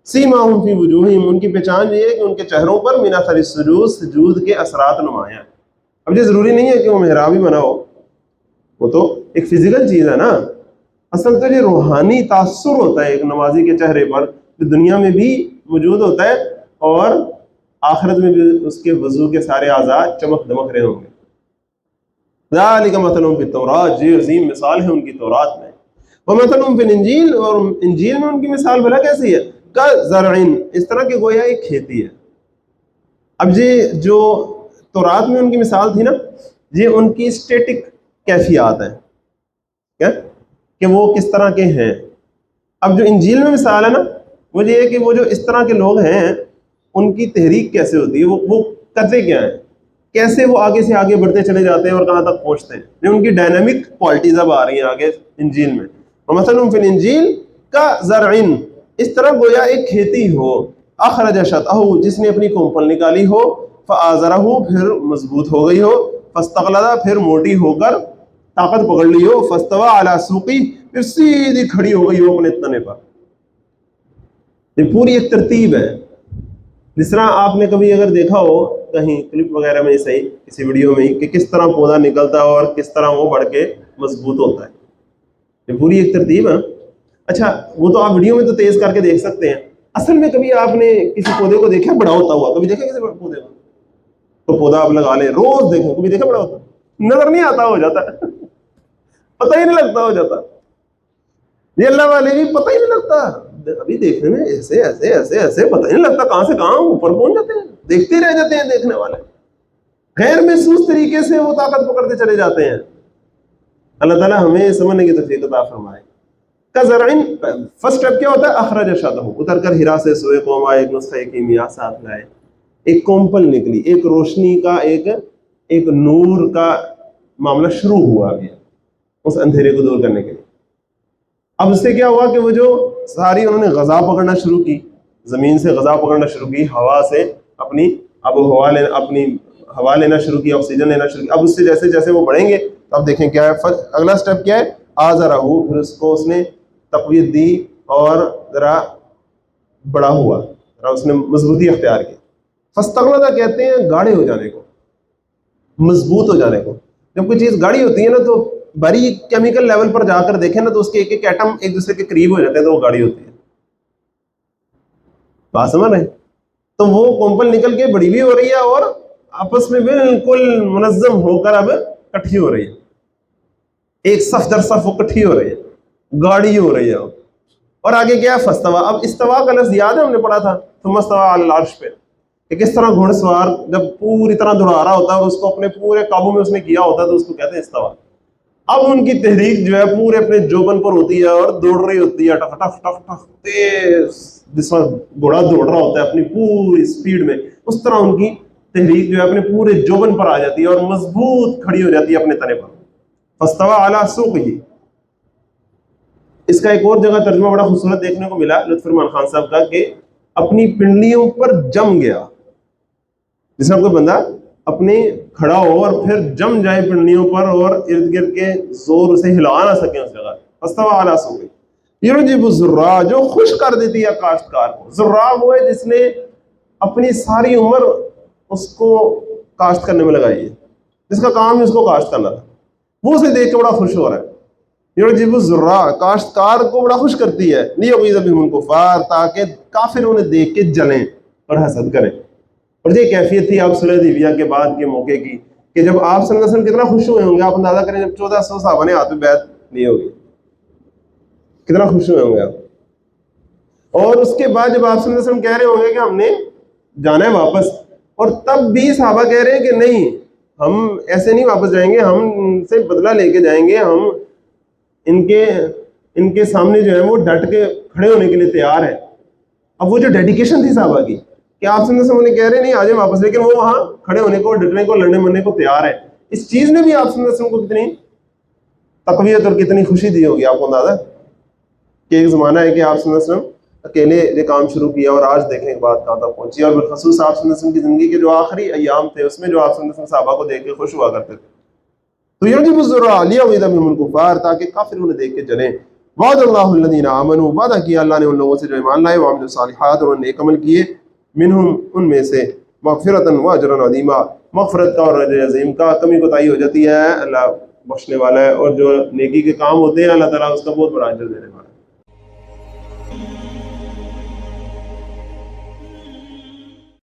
سیماہم فی وجوہہم، ان کی پہچان یہ ہے کہ ان کے چہروں پر من اثر السجود، سجود کے اثرات نمایاں ہیں. اب یہ ضروری نہیں ہے کہ وہ محراب ہی بنا ہو، وہ تو ایک فزیکل چیز ہے نا. اصل تو یہ روحانی تاثر ہوتا ہے ایک نمازی کے چہرے پر، جو دنیا میں بھی موجود ہوتا ہے اور آخرت میں بھی اس کے وضو کے سارے اعضاء چمک دمک رہے ہوں گے. ذالک مثلهم فی التوراۃ، یہ عظیم مثال ہے ان کی تورات میں. ومثلهم فی الانجیل، اور انجیل میں ان کی مثال بھلا کیسی ہے؟ کزرع، اس طرح کہ گویا ایک کھیتی ہے. اب یہ جو تورات میں ان کی مثال تھی نا، یہ ان کی اسٹیٹک کیفیات ہیں کیا کہ وہ کس طرح کے ہیں. اب جو انجیل میں مثال ہے نا، وہ یہ ہے کہ وہ جو اس طرح کے لوگ ہیں ان کی تحریک کیسے ہوتی ہے، وہ کرتے کیا ہیں، کیسے وہ آگے سے آگے بڑھتے چلے جاتے ہیں اور کہاں تک پہنچتے ہیں. جو ان کی ڈائنامک کوالٹیز اب آ رہی ہیں آگے انجیل میں. مثلا فی الانجیل کا زرع، اس طرح گویا ایک کھیتی ہو، اخرج شطأہ، جس نے اپنی کونپل نکالی ہو، فآزرہ، پھر مضبوط ہو گئی ہو، فاستغلظ، پھر موٹی ہو کر طاقت پکڑ لی ہو، فاستوى علی سوقی، پھر سیدھی کھڑی ہو گئی ہو اپنے تنے پر. یہ پوری ایک ترتیب ہے. جس طرح آپ نے کبھی اگر دیکھا ہو کہیں کلپ وغیرہ میں صحیح کسی ویڈیو میں کہ کس طرح پودا نکلتا ہے اور کس طرح وہ بڑھ کے مضبوط ہوتا ہے، یہ پوری ایک ترتیب ہے. اچھا وہ تو آپ ویڈیو میں تو تیز کر کے دیکھ سکتے ہیں، اصل میں کبھی آپ نے کسی پودے کو دیکھا بڑا ہوتا ہوا؟ کبھی دیکھا کسی پودے کو؟ تو پودا آپ لگا لیں، روز دیکھو، کبھی دیکھا بڑا ہوتا؟ نظر نہیں آتا، ہو جاتا ہے، پتہ ہی نہیں لگتا، ہو جاتا. یہ اللہ والے بھی پتہ ہی نہیں لگتا، ابھی دیکھنے میں ایسے ایسے ایسے ایسے پتہ ہی نہیں لگتا کہاں سے کہاں اوپر پہنچ جاتے ہیں، دیکھتے رہ جاتے ہیں دیکھنے والے، غیر محسوس طریقے سے وہ طاقت پکڑتے چلے جاتے ہیں. اللہ تعالیٰ ہمیں سمجھنے کی توفیق عطا فرمائے. کزرع، فرسٹ اسٹیپ کیا ہوتا ہے؟ اخرج شطأہ، اتر کر ہرا سے سوئے قوم آئے، ایک نسخہ کیمیا ساتھ لائے، ایک کونپل نکلی، ایک روشنی کا ایک نور کا معاملہ شروع ہوا گیا اس اندھیرے کو دور کرنے کے لیے. اب اس سے کیا ہوا کہ وہ جو ساری انہوں نے غذا پکڑنا شروع کی، زمین سے غذا پکڑنا شروع کی، ہوا سے اپنی ہوا لینا شروع کی، آکسیجن لینا شروع کی. اب اس سے جیسے جیسے وہ بڑھیں گے تو اب دیکھیں کیا ہے اگلا سٹیپ کیا ہے؟ آزرہ، پھر اس کو اس نے تقویت دی اور ذرا بڑا ہوا، ذرا اس نے مضبوطی اختیار کی. فاستغلظ کہتے ہیں گاڑے ہو جانے کو، مضبوط ہو جانے کو. جب کوئی چیز گاڑی ہوتی ہے نا تو بڑی کیمیکل لیول پر جا کر دیکھیں نا تو اس کے ایک ایک ایٹم ایک دوسرے کے قریب ہو جاتے ہیں تو وہ گاڑی ہوتی ہے. بات سمجھ رہے ہیں؟ تو وہ کونپل نکل کے بڑی بھی ہو رہی ہے اور آپس میں بالکل منظم ہو کر اب کٹھی ہو رہی ہے، ایک صف در صف وہ کٹھی ہو رہی ہے، گاڑی ہو رہی ہے. اور آگے کیا ہے؟ فاستویٰ. اب استوا کا لفظ یاد ہے ہم نے پڑھا تھا، ثم استویٰ علی العرش پہ، کہ کس طرح گھوڑ سوار جب پوری طرح دوڑا رہا ہوتا ہے اور اس کو اپنے پورے قابو میں اس نے کیا ہوتا ہے تو اس کو کہتے ہیں استوا. اب ان کی تحریک جو ہے پورے اپنے جوبن پر ہوتی ہے اور دوڑ رہی ہوتی ہے ٹف ٹف ٹف ٹف تیز، جس طرح گھوڑا دوڑ رہا ہوتا ہے اپنی پوری اسپیڈ میں، اس طرح ان کی تحریک جو ہے اپنے پورے جوبن پر آ جاتی ہے اور مضبوط کھڑی ہو جاتی ہے اپنے تنے پر. فاستویٰ علی سوقہ. اس کا ایک اور جگہ ترجمہ بڑا خوبصورت دیکھنے کو ملا لطف فرمان خان صاحب کا، کہ اپنی پنڈلیوں پر جم گیا. جس میں کوئی بندہ اپنے کھڑا ہو اور پھر جم جائے پنڈلیوں پر اور ارد گرد کے زور اسے ہلا نہ سکے اس جگہ. فاستویٰ علی سوقہ یعجب الزراع، جو خوش کر دیتی ہے کاشتکار کو. زراع وہ ہے جس نے اپنی ساری عمر اس کو کاشت کرنے میں لگائی ہے، جس کا کام ہے اس کو کاشت کرنا تھا، وہ اسے دیکھ کے بڑا خوش ہو رہا ہے. یعجب الزراع، کاشتکار کو بڑا خوش کرتی ہے. لیغیظ بہم الکفار، تاکہ کافر انہیں دیکھ کے جلیں اور حسد کریں. اور یہ کیفیت تھی آپ صلح حدیبیہ کے بعد کے موقع کی کہ جب آپ صلی اللہ علیہ وسلم کتنا خوش ہوئے ہوں گے. آپ اندازہ کریں جب 1400 صحابہ نے ہاتھ میں بیعت لی ہوگی، کتنا خوش ہوئے ہوں گے آپ. اور اس کے بعد جب آپ صلی اللہ علیہ وسلم کہہ رہے ہوں گے کہ ہم نے جانا ہے واپس، اور تب بھی صحابہ کہہ رہے ہیں کہ نہیں، ہم ایسے نہیں واپس جائیں گے، ہم ان سے بدلہ لے کے جائیں گے، ہم ان کے سامنے جو ہے وہ ڈٹ کے کھڑے ہونے کے لیے تیار ہے. اب وہ جو ڈیڈیکیشن تھی صحابہ کی کہ آپ صلی اللہ علیہ وسلم کہہ رہے ہیں نہیں آ جائیں واپس، لیکن وہ وہاں کھڑے ہونے کو، ڈٹنے کو، لڑنے مرنے کو تیار ہے. اس چیز نے بھی آپ صلی اللہ علیہ وسلم کو کتنی تقویت اور کتنی خوشی دی ہوگی. آپ کو اندازہ کہ ایک زمانہ ہے کہ آپ صلی اللہ علیہ وسلم اکیلے یہ کام شروع کیا اور آج دیکھیں بات کہاں تک پہنچی. اور بالخصوص آپ صلی اللہ علیہ وسلم کی زندگی کے جو آخری ایام تھے اس میں جو آپ صلی اللہ علیہ وسلم صحابہ کو دیکھ کے خوش ہوا کرتے تھے. تو یعجب الزراع لیغیظ بہم الکفار، تاکہ کافر انہیں دیکھ کے جلیں. وعد اللہ الذین آمنوا، وعدہ کیا اللہ نے ان لوگوں سے جو ایمان لائے، وعملوا الصالحات، اور نیک عمل کیے، منہم ان میں سے، مغفرۃ واجرا عظیما، مغفرت کا اور اجر عظیم کا. کمی کوتاہی ہو جاتی ہے اللہ بخشنے والا ہے، اور جو نیکی کے کام ہوتے ہیں اللہ تعالیٰ اس کا بہت بڑا اجر دینے والا ہے.